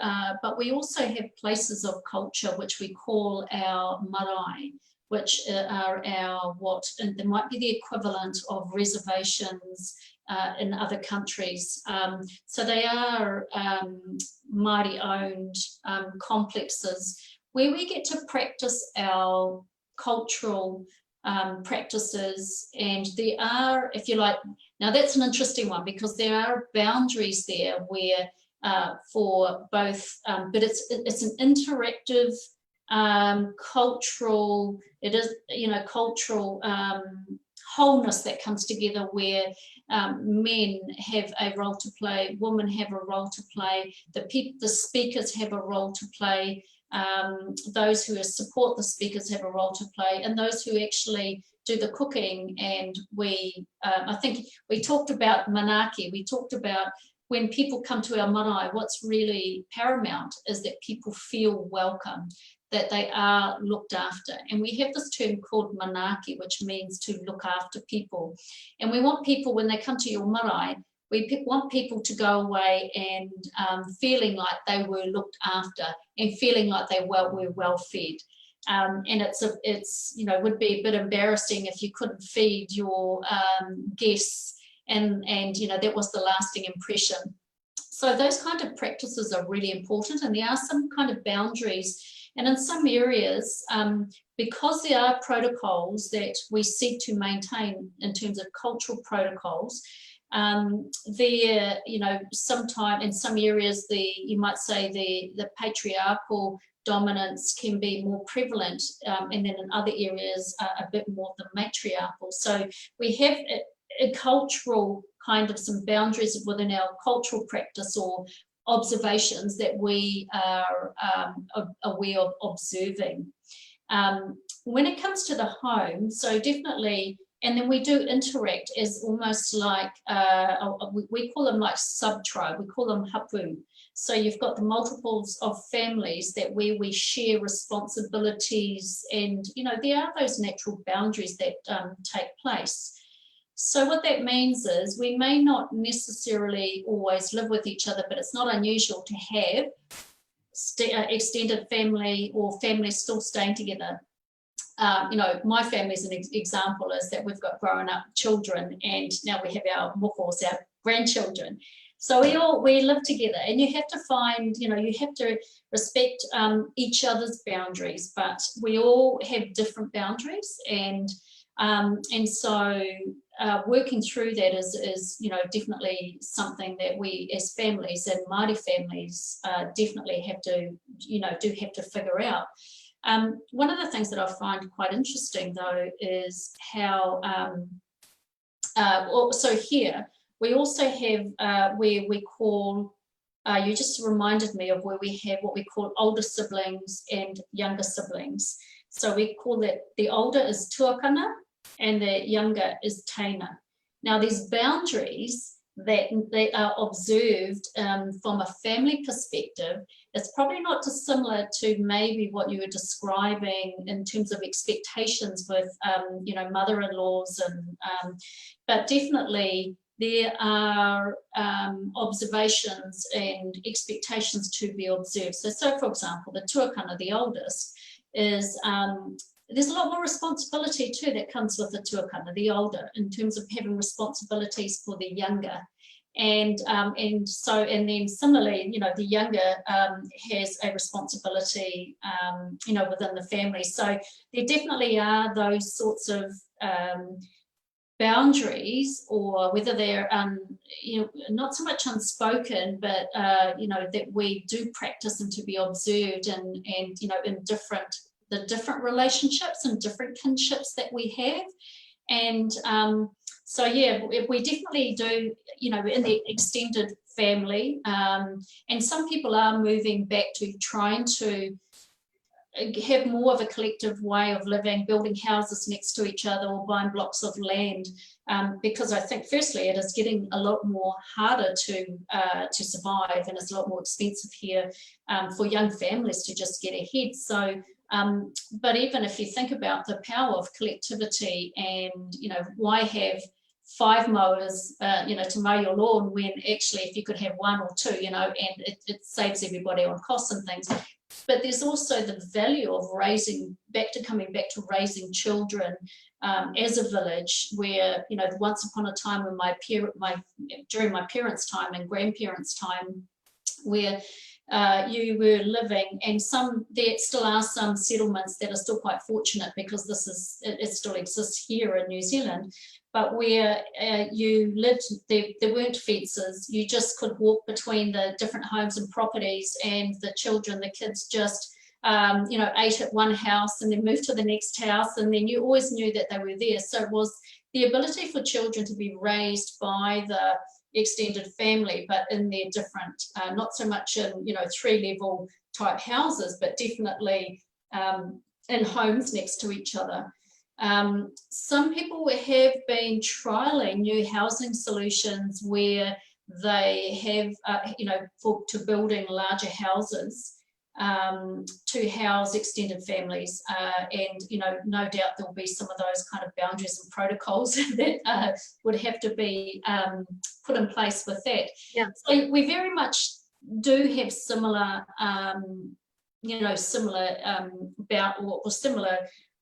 but we also have places of culture which we call our marae, which are our and there might be the equivalent of reservations in other countries. So they are Māori-owned complexes where we get to practice our cultural practices. And there are, if you like, now that's an interesting one, because there are boundaries there where for both, but it's an interactive cultural, it is, you know, cultural wholeness that comes together, where men have a role to play, women have a role to play, the speakers have a role to play, those who support the speakers have a role to play, and those who actually do the cooking. And I think we talked about manaaki, we talked about when people come to our marae, what's really paramount is that people feel welcome, that they are looked after. And we have this term called manaaki, which means to look after people. And we want people, when they come to your marae, we want people to go away and feeling like they were looked after and feeling like they were well fed. And it's you know, would be a bit embarrassing if you couldn't feed your guests, and you know, that was the lasting impression. So those kind of practices are really important, and there are some kind of boundaries. And in some areas, because there are protocols that we seek to maintain in terms of cultural protocols, there, you know, sometimes in some areas, you might say the patriarchal dominance can be more prevalent, and then in other areas a bit more the matriarchal. So we have a cultural kind of some boundaries within our cultural practice or observations that we are aware of observing. When it comes to the home, so definitely, and then we do interact as almost like, we call them like sub-tribe, we call them hapu. So you've got the multiples of families that where we share responsibilities, and you know, there are those natural boundaries that take place. So what that means is we may not necessarily always live with each other, but it's not unusual to have extended family or families still staying together. You know, my family as an example is that we've got grown up children, and now we have our mokos, our grandchildren. So we live together, and you have to find, you know, you have to respect each other's boundaries, but we all have different boundaries, and so working through that is, you know, definitely something that we as families and Māori families definitely have to, you know, do have to figure out. One of the things that I find quite interesting though is how, so here we also have where we call, you just reminded me of where we have what we call older siblings and younger siblings. So we call that, the older is tuakana and the younger is teina. Now these boundaries that they are observed from a family perspective, it's probably not dissimilar to maybe what you were describing in terms of expectations with, you know, mother-in-laws, and but definitely there are observations and expectations to be observed. So for example, the tuakana, the oldest, is there's a lot more responsibility too that comes with the tuakana, the older, in terms of having responsibilities for the younger. And then similarly, you know, the younger has a responsibility, you know, within the family. So there definitely are those sorts of boundaries, or whether they're you know, not so much unspoken, but you know, that we do practice and to be observed, and you know, in the different relationships and different kinships that we have. And so yeah, we definitely do, you know, in the extended family, and some people are moving back to trying to have more of a collective way of living, building houses next to each other or buying blocks of land, because I think firstly it is getting a lot more harder to survive, and it's a lot more expensive here for young families to just get ahead. So but even if you think about the power of collectivity, and you know, why have 5 mowers you know, to mow your lawn, when actually if you could have 1 or 2, you know, and it saves everybody on costs and things. But there's also the value of coming back to raising children as a village, where, you know, once upon a time when during my parents' time and grandparents' time, where you were living, and there still are some settlements that are still quite fortunate, because it still exists here in New Zealand, but where you lived, there weren't fences. You just could walk between the different homes and properties, and the kids just you know, ate at one house and then moved to the next house, and then you always knew that they were there. So it was the ability for children to be raised by the extended family, but in their different, not so much in, you know, 3-level type houses, but definitely in homes next to each other. Some people have been trialing new housing solutions where they have, you know, to building larger houses to house extended families, and you know, no doubt there will be some of those kind of boundaries and protocols that would have to be put in place with that. Yeah. So we very much do have similar, you know, similar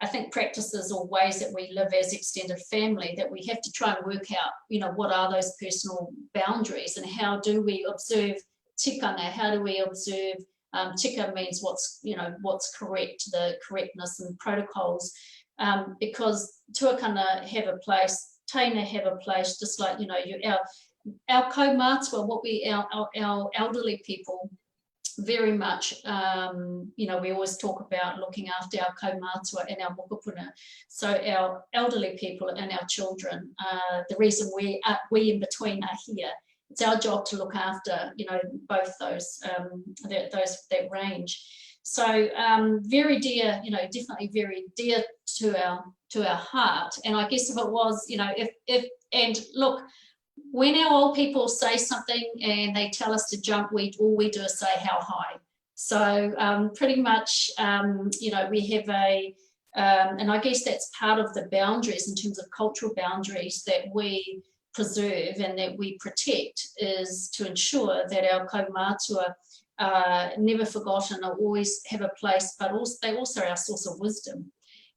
I think practices or ways that we live as extended family, that we have to try and work out, you know, what are those personal boundaries, and how do we observe tikanga, how do we observe tika means what's, you know, what's correct, the correctness and protocols, because tuakana have a place, taina have a place, just like, you know, our kaumātua, our elderly people, very much, you know, we always talk about looking after our kaumātua and our mokopuna. So our elderly people and our children, the reason we in between are here. It's our job to look after, you know, both those, that range. So very dear, you know, definitely very dear to our heart. And I guess if it was, you know, and look, when our old people say something and they tell us to jump, all we do is say how high. So pretty much, you know, we have and I guess that's part of the boundaries in terms of cultural boundaries that we preserve and that we protect, is to ensure that our kaumātua are never forgotten, or always have a place, but also they also are our source of wisdom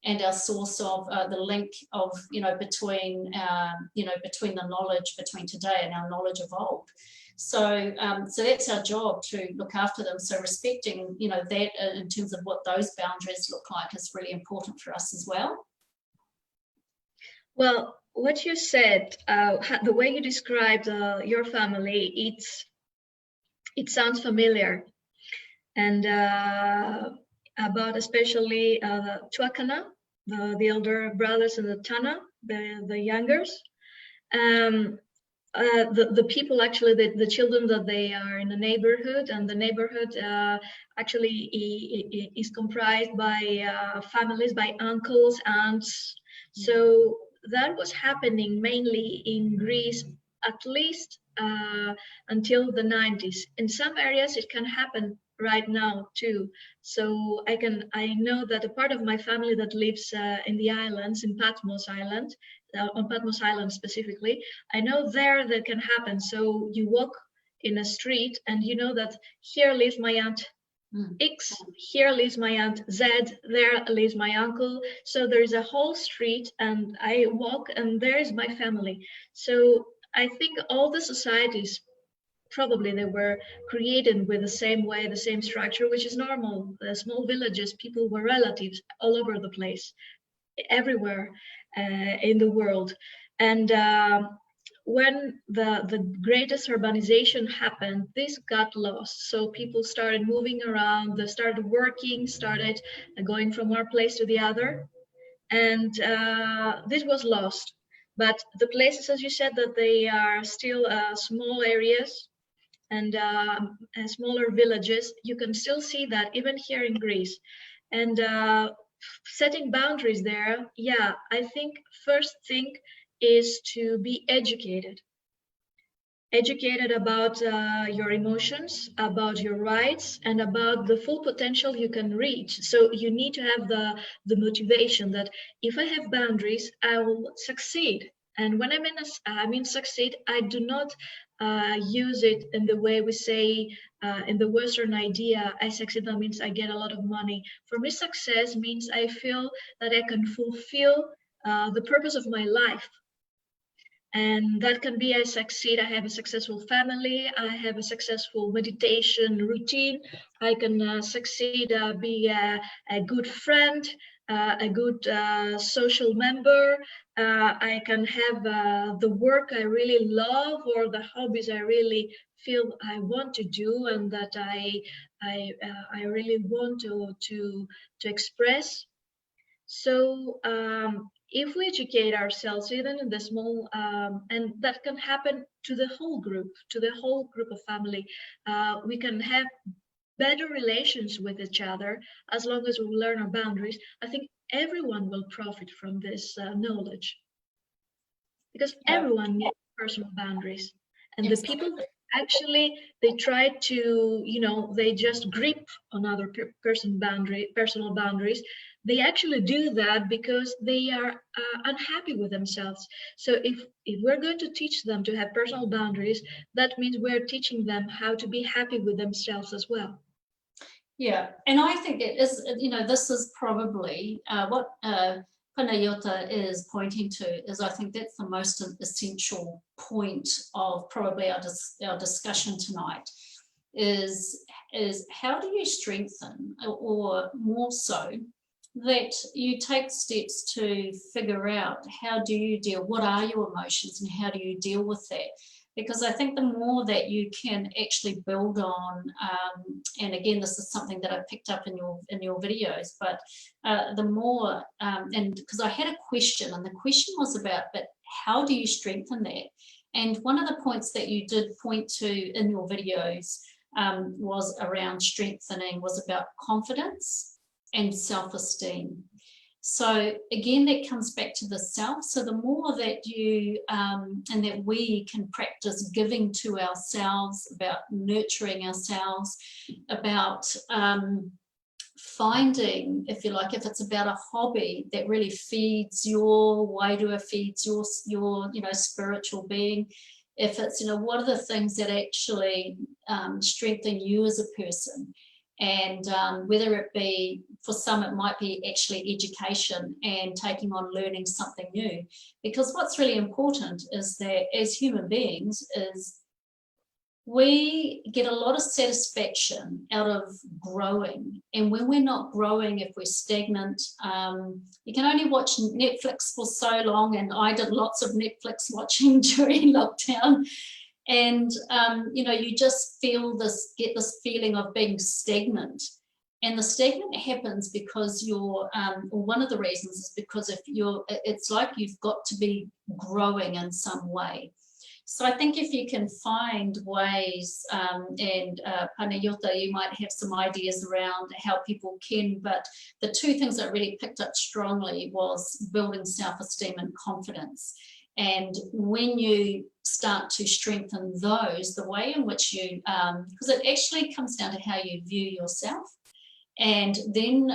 and our source of the link of, you know, between the knowledge between today and our knowledge of old. So so that's our job, to look after them. So respecting, you know, that in terms of what those boundaries look like is really important for us as well. Well, what you said, the way you described your family, it sounds familiar, and about especially tuakana, the elder brothers, and the tana, the youngers. The people, actually, the children, that they are in the neighborhood, and the neighborhood actually is comprised by families, by uncles, aunts. So that was happening mainly in Greece, at least until the 90s. In some areas, it can happen right now too. So I know that a part of my family that lives in the islands, in Patmos Island, on Patmos Island specifically, I know there that can happen. So you walk in a street and you know that here lives my aunt X, here lives my aunt Z, there lives my uncle. So there's a whole street and I walk and there's my family. So I think all the societies, probably they were created with the same way, the same structure, which is normal. The small villages, people were relatives all over the place, everywhere in the world. And when the greatest urbanization happened, this got lost. So people started moving around, they started working, started going from one place to the other. And this was lost. But the places, as you said, that they are still small areas and smaller villages, you can still see that even here in Greece. And setting boundaries there, yeah, I think first thing is to be educated about your emotions, about your rights, and about the full potential you can reach. So you need to have the motivation that if I have boundaries, I will succeed. And when I mean succeed, I do not use it in the way we say in the Western idea, I succeed, that means I get a lot of money. For me, success means I feel that I can fulfill the purpose of my life. And that can be I succeed, I have a successful family, I have a successful meditation routine, I can succeed, be a good friend, a good social member, I can have the work I really love or the hobbies I really feel I want to do and that I really want to express. So if we educate ourselves, even in the small, and that can happen to the whole group, of family, we can have better relations with each other as long as we learn our boundaries. I think everyone will profit from this knowledge because everyone needs personal boundaries. And the people that actually they try to, they just grip on other personal boundaries. They actually do that because they are unhappy with themselves. So if we're going to teach them to have personal boundaries, that means we're teaching them how to be happy with themselves as well. Yeah, and I think it is, this is probably what Panayota is pointing to is I think that's the most essential point of probably our discussion tonight is how do you strengthen, or more so, that you take steps to figure out how do you deal, what are your emotions and how do you deal with that? Because I think the more that you can actually build on, and again, this is something that I picked up in your videos, but the more, and because I had a question, and the question was about, but how do you strengthen that? And one of the points that you did point to in your videos was around strengthening, was about confidence and self-esteem. So again, that comes back to the self. So the more that you and that we can practice giving to ourselves, about nurturing ourselves, about finding, if you like, if it's about a hobby that really feeds your wairua, feeds your spiritual being, if it's, what are the things that actually strengthen you as a person. And whether it be, for some, it might be actually education and taking on learning something new. Because what's really important is that as human beings is we get a lot of satisfaction out of growing. And when we're not growing, if we're stagnant, you can only watch Netflix for so long. And I did lots of Netflix watching during lockdown. And, you just get this feeling of being stagnant. And the stagnant happens because you're, one of the reasons is because it's like you've got to be growing in some way. So I think if you can find ways, and Panayota, you might have some ideas around how people can, but the two things I really picked up strongly was building self-esteem and confidence. And when you start to strengthen those, the way in which you, because it actually comes down to how you view yourself. And then,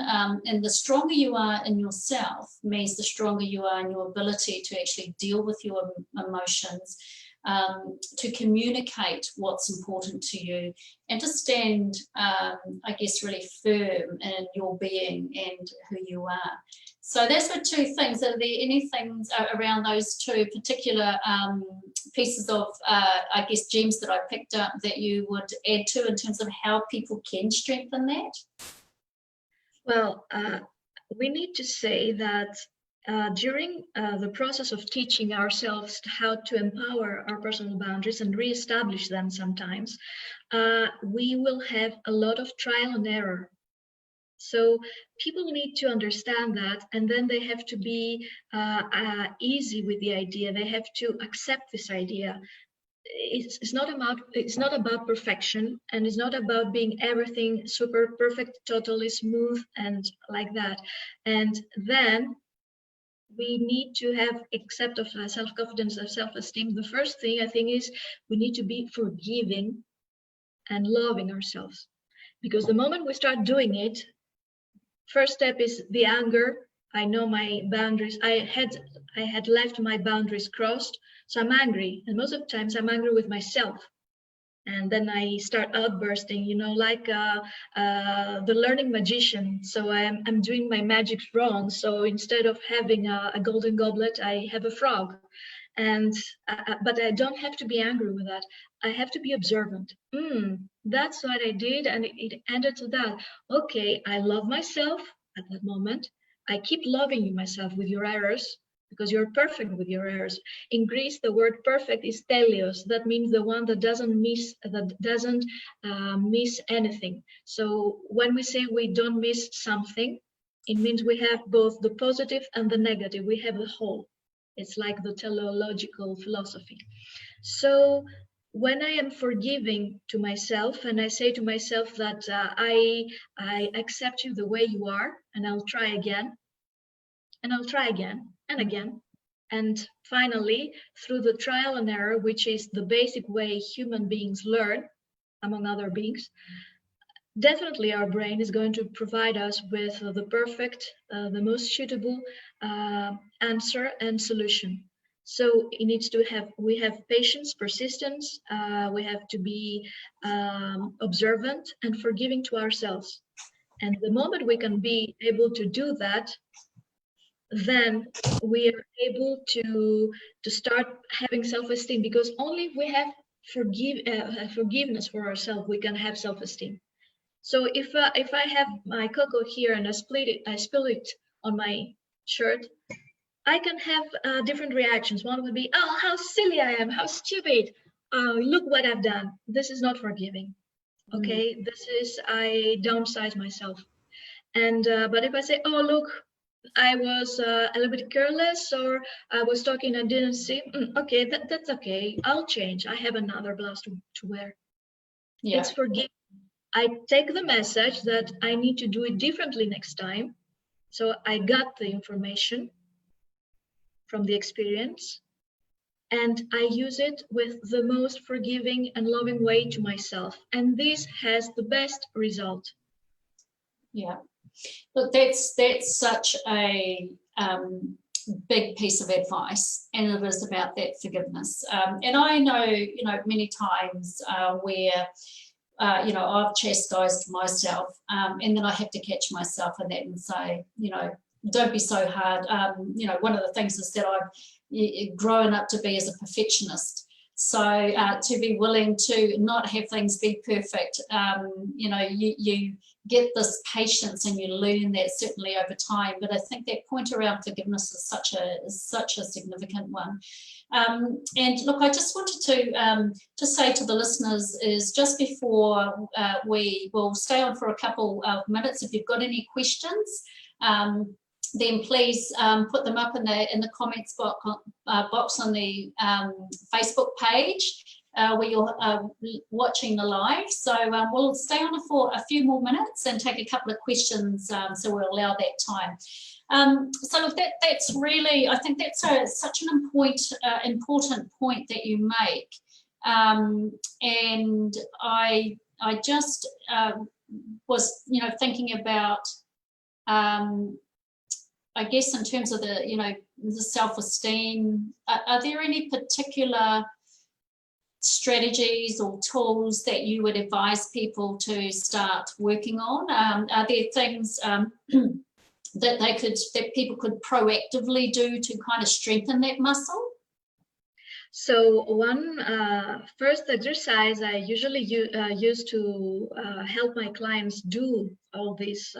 and the stronger you are in yourself means the stronger you are in your ability to actually deal with your emotions, to communicate what's important to you, and to stand, I guess, really firm in your being and who you are. So those were two things. Are there any things around those two particular pieces of, I guess, gems that I picked up that you would add to in terms of how people can strengthen that? Well, we need to say that during the process of teaching ourselves how to empower our personal boundaries and reestablish them sometimes, we will have a lot of trial and error. So people need to understand that, and then they have to be easy with the idea. They have to accept this idea. It's not about perfection, and it's not about being everything super perfect, totally smooth and like that. And then we need to have accept of self-confidence and self-esteem. The first thing I think is we need to be forgiving and loving ourselves, because the moment we start doing it, first step is the anger. I know my boundaries. I had left my boundaries crossed, so I'm angry, and most of the times I'm angry with myself. And then I start outbursting, you know, like the learning magician. So I'm doing my magic wrong. So instead of having a golden goblet, I have a frog. And but I don't have to be angry with that. I have to be observant. That's what I did, and it ended to that. Okay, I love myself at that moment. I keep loving myself with your errors, because you're perfect with your errors. In Greece, the word perfect is teleos. That means the one that doesn't miss anything. So when we say we don't miss something, it means we have both the positive and the negative. We have the whole. It's like the teleological philosophy. So when I am forgiving to myself, and I say to myself that I accept you the way you are, and I'll try again, and I'll try again and again. And finally, through the trial and error, which is the basic way human beings learn, among other beings, definitely our brain is going to provide us with the perfect, the most suitable answer and solution. So it needs to have, we have patience, persistence, we have to be observant and forgiving to ourselves. And the moment we can be able to do that, then we are able to start having self-esteem, because only if we have forgiveness for ourselves, we can have self-esteem. So if I have my cocoa here and I spill it on my shirt, I can have different reactions. One would be, oh, how silly I am, how stupid. Oh, look what I've done. This is not forgiving. Okay, this is, I downsize myself. And but if I say, oh, look, I was a little bit careless, or I was talking and didn't see, okay, that's okay. I'll change. I have another blouse to wear. Yeah. It's forgiving. I take the message that I need to do it differently next time. So I got the information from the experience, and I use it with the most forgiving and loving way to myself. And this has the best result. Yeah. Look, that's such a big piece of advice, and it is about that forgiveness. And I know, you know, many times where you know, I've chastised myself, and then I have to catch myself in that and say, you know, don't be so hard. You know, one of the things is that I've grown up to be as a perfectionist. So to be willing to not have things be perfect, you know, you get this patience and you learn that certainly over time. But I think that point around forgiveness is such a significant one. And look, I just wanted to say to the listeners is just before we will stay on for a couple of minutes, if you've got any questions, then please put them up in the comments box on the Facebook page where you're watching the live. So we'll stay on for a few more minutes and take a couple of questions, so we'll allow that time. So look, that's really, I think that's such an important point that you make. And I just was, thinking about, I guess in terms of the self-esteem, are there any particular strategies or tools that you would advise people to start working on? Are there things that people could proactively do to kind of strengthen that muscle? So one first exercise I usually use to help my clients do all this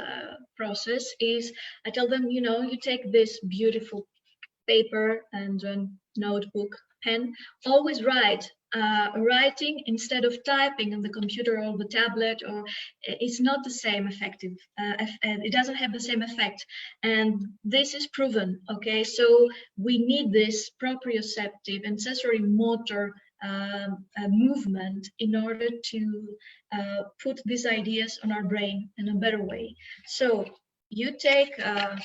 process is I tell them, you take this beautiful paper and a notebook, pen, always write. Writing instead of typing on the computer or the tablet, or it's not the same effective. It doesn't have the same effect, and this is proven. Okay, so we need this proprioceptive and sensory motor movement in order to put these ideas on our brain in a better way. So you take a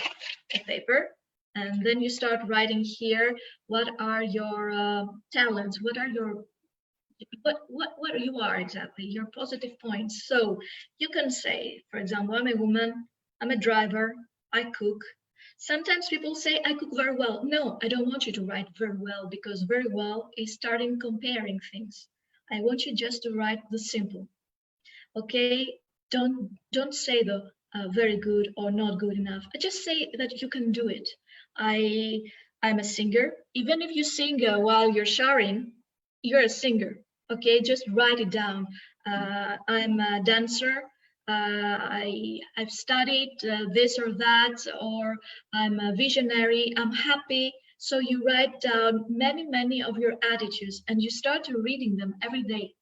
paper, and then you start writing here, what are your talents? What are your, what you are exactly, your positive points. So you can say, for example, I'm a woman, I'm a driver, I cook. Sometimes people say I cook very well. No, I don't want you to write very well, because very well is starting comparing things. I want you just to write the simple. Okay, don't say the very good or not good enough. I just say that you can do it. I'm a singer. Even if you sing while you're showering, you're a singer. Okay, just write it down. I'm a dancer. I've studied this or that, or I'm a visionary. I'm happy. So you write down many of your attitudes, and you start reading them every day.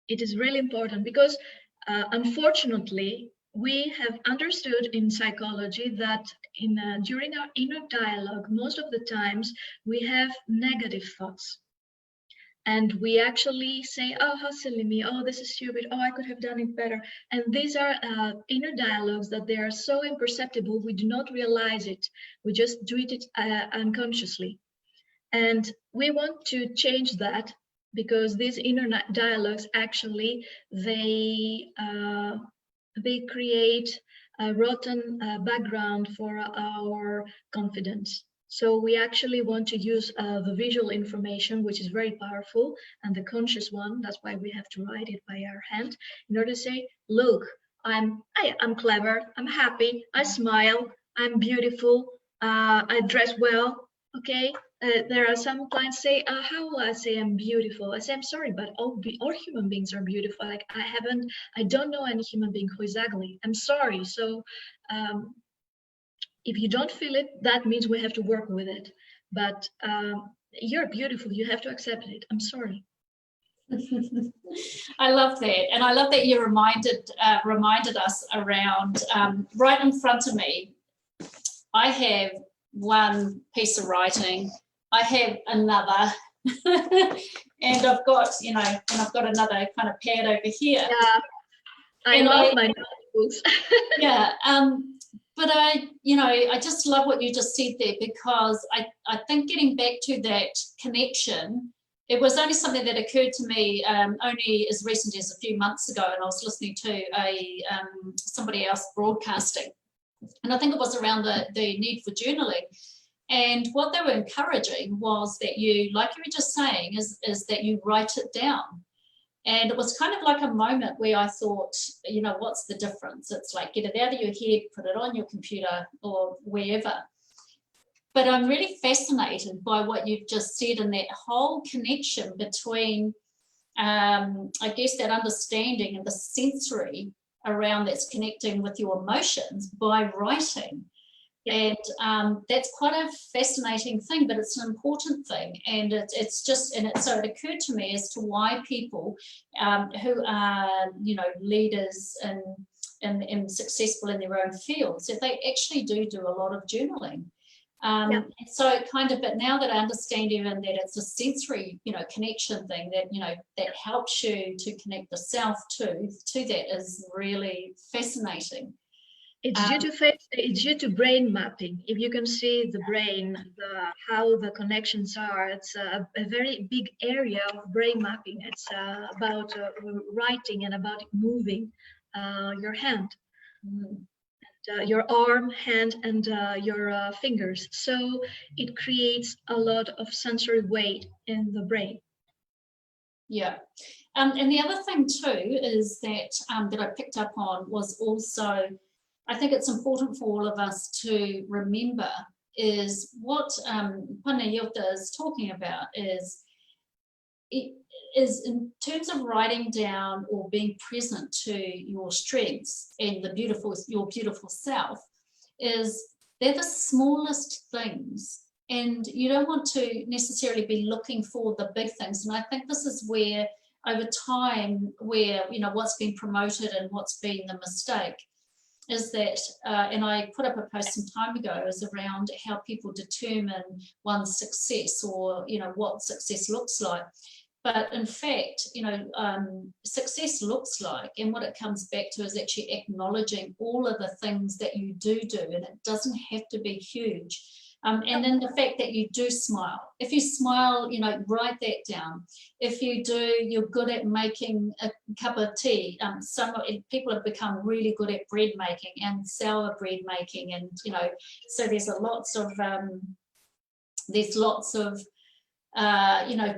It is really important because unfortunately, we have understood in psychology that during our inner dialogue, most of the times we have negative thoughts. And we actually say, oh, how silly me. Oh, this is stupid. Oh, I could have done it better. And these are inner dialogues that they are so imperceptible, we do not realize it. We just do it unconsciously. And we want to change that, because these inner dialogues actually, they create a rotten background for our confidence. So we actually want to use the visual information, which is very powerful, and the conscious one. That's why we have to write it by our hand, in order to say, look, I'm clever, I'm happy, I smile, I'm beautiful, I dress well. Okay, there are some clients say, how will I say I'm beautiful? I say, I'm sorry, but all human beings are beautiful. Like I don't know any human being who is ugly. I'm sorry. So if you don't feel it, that means we have to work with it. But you're beautiful. You have to accept it. I'm sorry. I love that, and I love that you reminded us around right in front of me. I have one piece of writing. I have another, and I've got another kind of pad over here. Yeah, I love my notebooks. Yeah, but I just love what you just said there, because I think getting back to that connection, it was only something that occurred to me only as recently as a few months ago, and I was listening to somebody else broadcasting, and I think it was around the need for journaling. And what they were encouraging was that you, like you were just saying, is that you write it down. And it was kind of like a moment where I thought, what's the difference? It's like, get it out of your head, put it on your computer or wherever. But I'm really fascinated by what you've just said, and that whole connection between, I guess, that understanding and the sensory around that's connecting with your emotions by writing. And that's quite a fascinating thing, but it's an important thing. And so it occurred to me as to why people who are, leaders and successful in their own fields, that they actually do a lot of journaling. So but now that I understand even that it's a sensory, connection thing, that, that helps you to connect the self to that, is really fascinating. It's due to brain mapping. If you can see the brain, how the connections are, it's a very big area of brain mapping. It's about writing and about moving your hand, your arm, hand, and your fingers. So it creates a lot of sensory weight in the brain. Yeah. And the other thing too is that that I picked up on was also, I think it's important for all of us to remember is what Panayota is talking about is in terms of writing down or being present to your strengths and your beautiful self, is they're the smallest things. And you don't want to necessarily be looking for the big things. And I think this is where, over time, where, you know, what's been promoted and what's been the mistake is that, and I put up a post some time ago, is around how people determine one's success, or, you know, what success looks like. But in fact, you know, success looks like, and what it comes back to is actually acknowledging all of the things that you do, and it doesn't have to be huge. And then the fact that you do smile. If you smile, you know, write that down. If you do, you're good at making a cup of tea. Some people have become really good at bread making and sour bread making, and, you know, so there's lots of you know,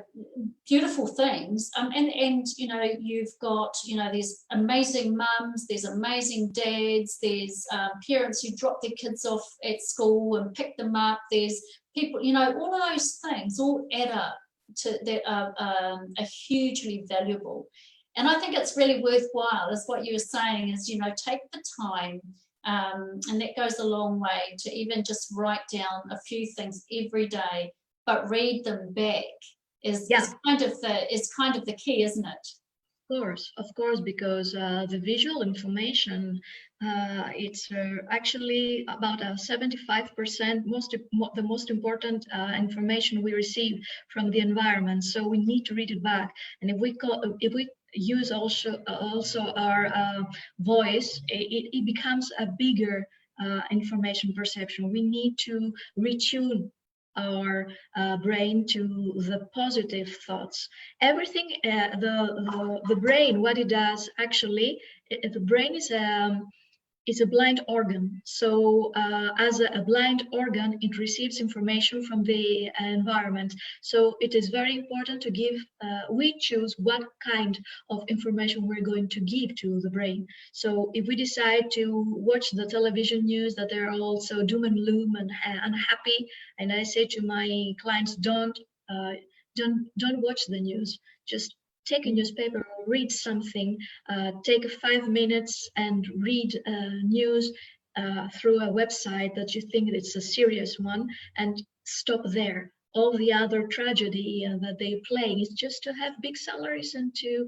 beautiful things, and you know, you've got, you know, there's amazing mums, there's amazing dads, there's parents who drop their kids off at school and pick them up, there's people, you know, all of those things all add up to that are hugely valuable. And I think it's really worthwhile, is what you were saying, is, you know, take the time, and that goes a long way, to even just write down a few things every day, but read them back is kind of the key, isn't it? Of course, because the visual information, it's actually about 75% the most important information we receive from the environment. So we need to read it back, and if we use also our voice, it becomes a bigger information perception. We need to retune our brain to the positive thoughts. Everything, the brain, what it does actually, the brain is a blind organ. So as a blind organ, it receives information from the environment. So it is very important to give, we choose what kind of information we're going to give to the brain. So if we decide to watch the television news that they're also doom and gloom and unhappy, and I say to my clients, don't watch the news, just take a newspaper or read something, take 5 minutes and read news through a website that you think it's a serious one, and stop there. All the other tragedy that they play is just to have big salaries and to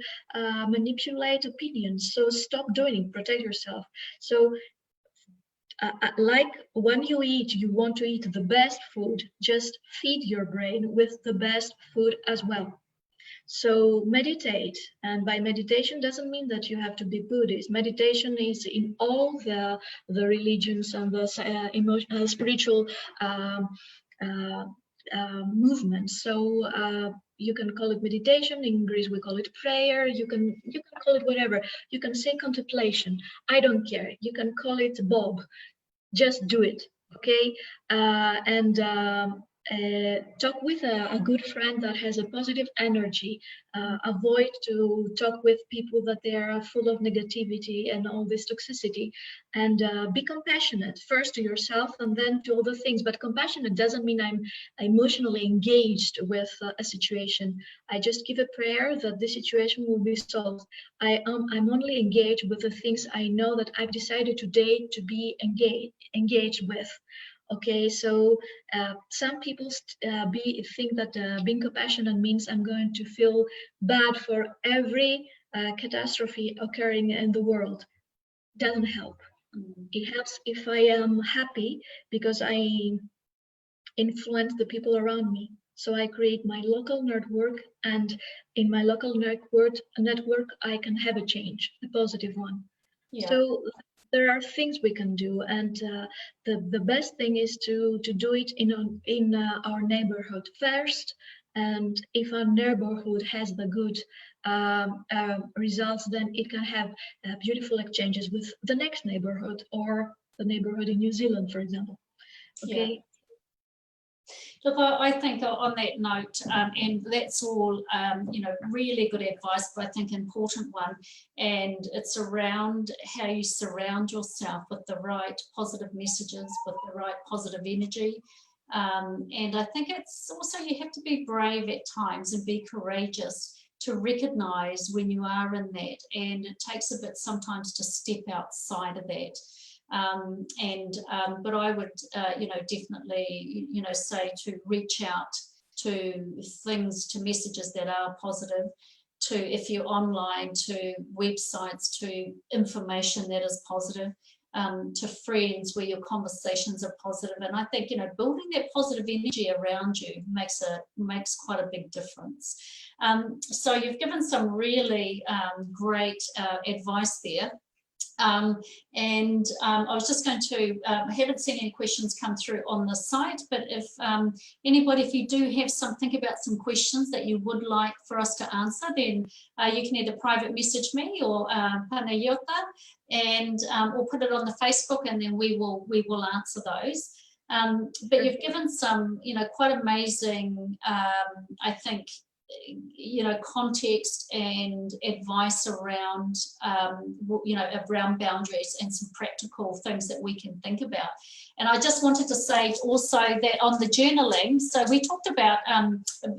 manipulate opinions. So stop doing it, protect yourself. So like when you eat, you want to eat the best food, just feed your brain with the best food as well. So meditate, and by meditation doesn't mean that you have to be Buddhist. Meditation is in all the religions and the spiritual movements. So you can call it meditation. In Greece we call it prayer. You can call it whatever. You can say contemplation. I don't care. You can call it Bob. Just do it, okay? Talk with a good friend that has a positive energy. Avoid to talk with people that they are full of negativity and all this toxicity. And be compassionate, first to yourself and then to other things. But compassionate doesn't mean I'm emotionally engaged with a situation. I just give a prayer that the situation will be solved. I'm only engaged with the things I know that I've decided today to be engaged with. Okay, so some people think that being compassionate means I'm going to feel bad for every catastrophe occurring in the world. Doesn't help. It helps if I am happy because I influence the people around me. So I create my local network, and in my local network I can have a change, a positive one. Yeah. So there are things we can do, and the best thing is to do it in our neighborhood first. And if our neighborhood has the good results, then it can have beautiful exchanges with the next neighborhood, or the neighborhood in New Zealand, for example. Okay. Yeah. Look, I think on that note, and that's all, really good advice, but I think important one, and it's around how you surround yourself with the right positive messages, with the right positive energy. And I think it's also, you have to be brave at times and be courageous to recognize when you are in that, and it takes a bit sometimes to step outside of that. But I would, definitely, say to reach out to things, to messages that are positive, to, if you're online, to websites, to information that is positive, to friends where your conversations are positive. And I think, building that positive energy around you makes quite a big difference. So you've given some really great advice there. I was just going to, I haven't seen any questions come through on the site, but if anybody, if you do have think about some questions that you would like for us to answer, then you can either private message me or Panayota, and or put it on the Facebook, and then we will answer those. But you've given some, quite amazing, I think, context and advice around, around boundaries, and some practical things that we can think about. And I just wanted to say also that on the journaling, so we talked about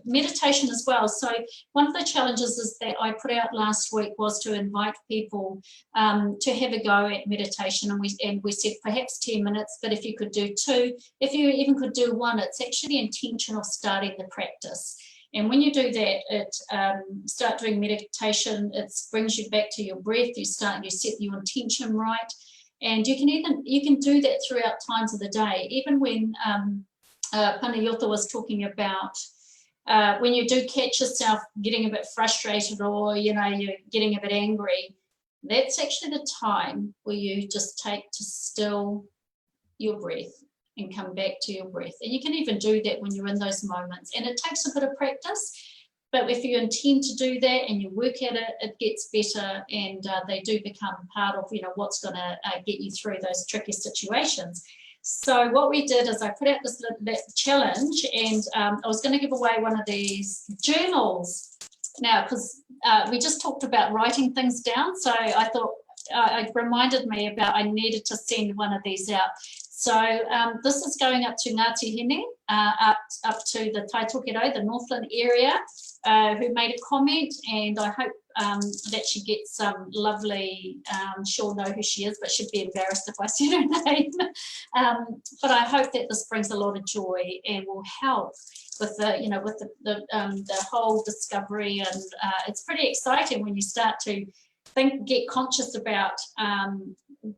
meditation as well. So one of the challenges is that I put out last week was to invite people to have a go at meditation, and we said perhaps 10 minutes, but if you could do 2, if you even could do 1, it's actually the intention of starting the practice. And when you do that, it start doing meditation, it brings you back to your breath, you set your intention right. And you can do that throughout times of the day. Even when Panayota was talking about when you do catch yourself getting a bit frustrated, or you're getting a bit angry, that's actually the time where you just take to still your breath and come back to your breath. And you can even do that when you're in those moments, and it takes a bit of practice, but if you intend to do that and you work at it, it gets better, and they do become part of what's going to get you through those tricky situations. So what we did is I put out that challenge, and I was going to give away one of these journals now, because we just talked about writing things down, so I thought it reminded me about I needed to send one of these out. So this is going up to Ngāti Hine, up to the Taitokerau, the Northland area, who made a comment, and I hope that she gets some lovely, she'll know who she is, but she'd be embarrassed if I said her name. But I hope that this brings a lot of joy and will help with the whole discovery, and it's pretty exciting when you start to get conscious about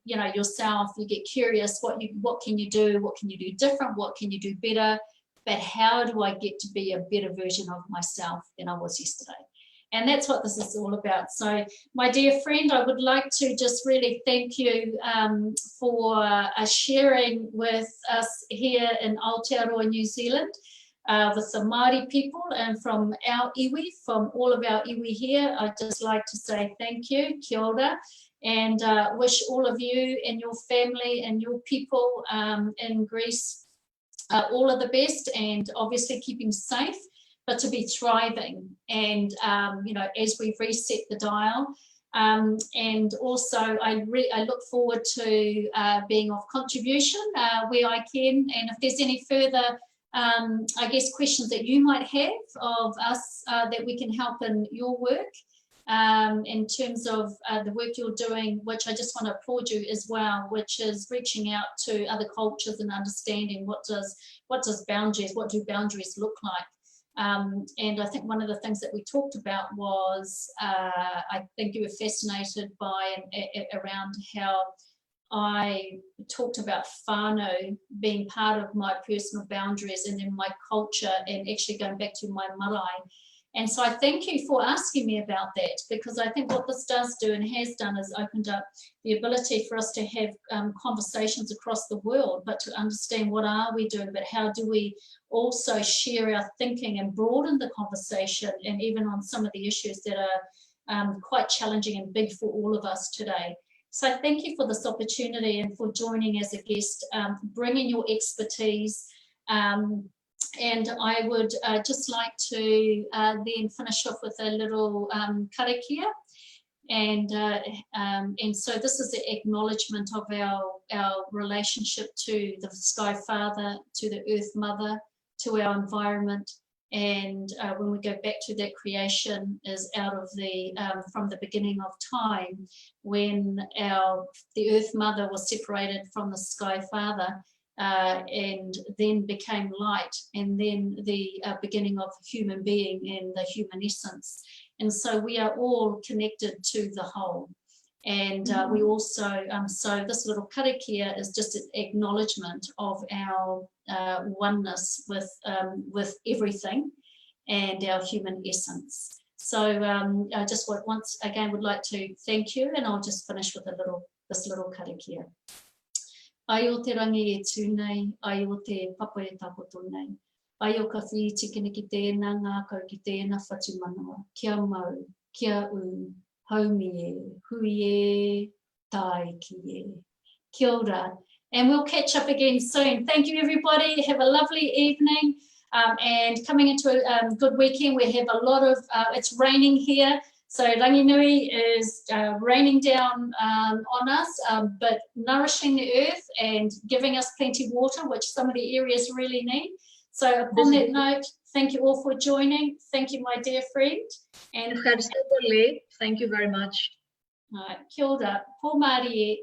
yourself. You get curious, what can you do, what can you do different, what can you do better, but how do I get to be a better version of myself than I was yesterday? And that's what this is all about. So my dear friend, I would like to just really thank you for sharing with us here in Aotearoa, New Zealand, with the Māori people, and from our iwi, from all of our iwi here. I'd just like to say thank you, kia ora, and wish all of you and your family and your people in Greece all of the best, and obviously keeping safe, but to be thriving. And as we reset the dial, and also I look forward to being of contribution where I can, and if there's any further I guess questions that you might have of us that we can help in your work, in terms of the work you're doing, which I just want to applaud you as well, which is reaching out to other cultures and understanding what do boundaries look like. And I think one of the things that we talked about was, I think you were fascinated by around how I talked about whānau being part of my personal boundaries, and then my culture, and actually going back to my marae. And so I thank you for asking me about that, because I think what this does do and has done is opened up the ability for us to have conversations across the world, but to understand what are we doing, but how do we also share our thinking and broaden the conversation, and even on some of the issues that are quite challenging and big for all of us today. So thank you for this opportunity and for joining as a guest, bringing your expertise. And I would just like to then finish off with a little karakia. And so this is the acknowledgement of our relationship to the Sky Father, to the Earth Mother, to our environment. And when we go back to that, creation is out of the from the beginning of time, when the Earth Mother was separated from the Sky Father, and then became light, and then the beginning of the human being and the human essence. And so we are all connected to the whole. And we also, so this little karakia is just an acknowledgement of our oneness with everything and our human essence. So I just once again would like to thank you, and I'll just finish with this little karakia. Ai o te rangi e tūnei, ai o te papa e tapoto nei. Ai o ka whi tikini ki tēnā ngākau ki tēnā whatu manawa. Kia mau, kia u, haumi e, hui e, tai ki e. Kia ora. And we'll catch up again soon. Thank you, everybody. Have a lovely evening. And coming into a good weekend, we have a lot of, it's raining here. So Ranginui is raining down on us, but nourishing the earth and giving us plenty of water, which some of the areas really need. So upon that note, thank you all for joining. Thank you, my dear friend. And thank you very much. Kia ora. Pō Mārie.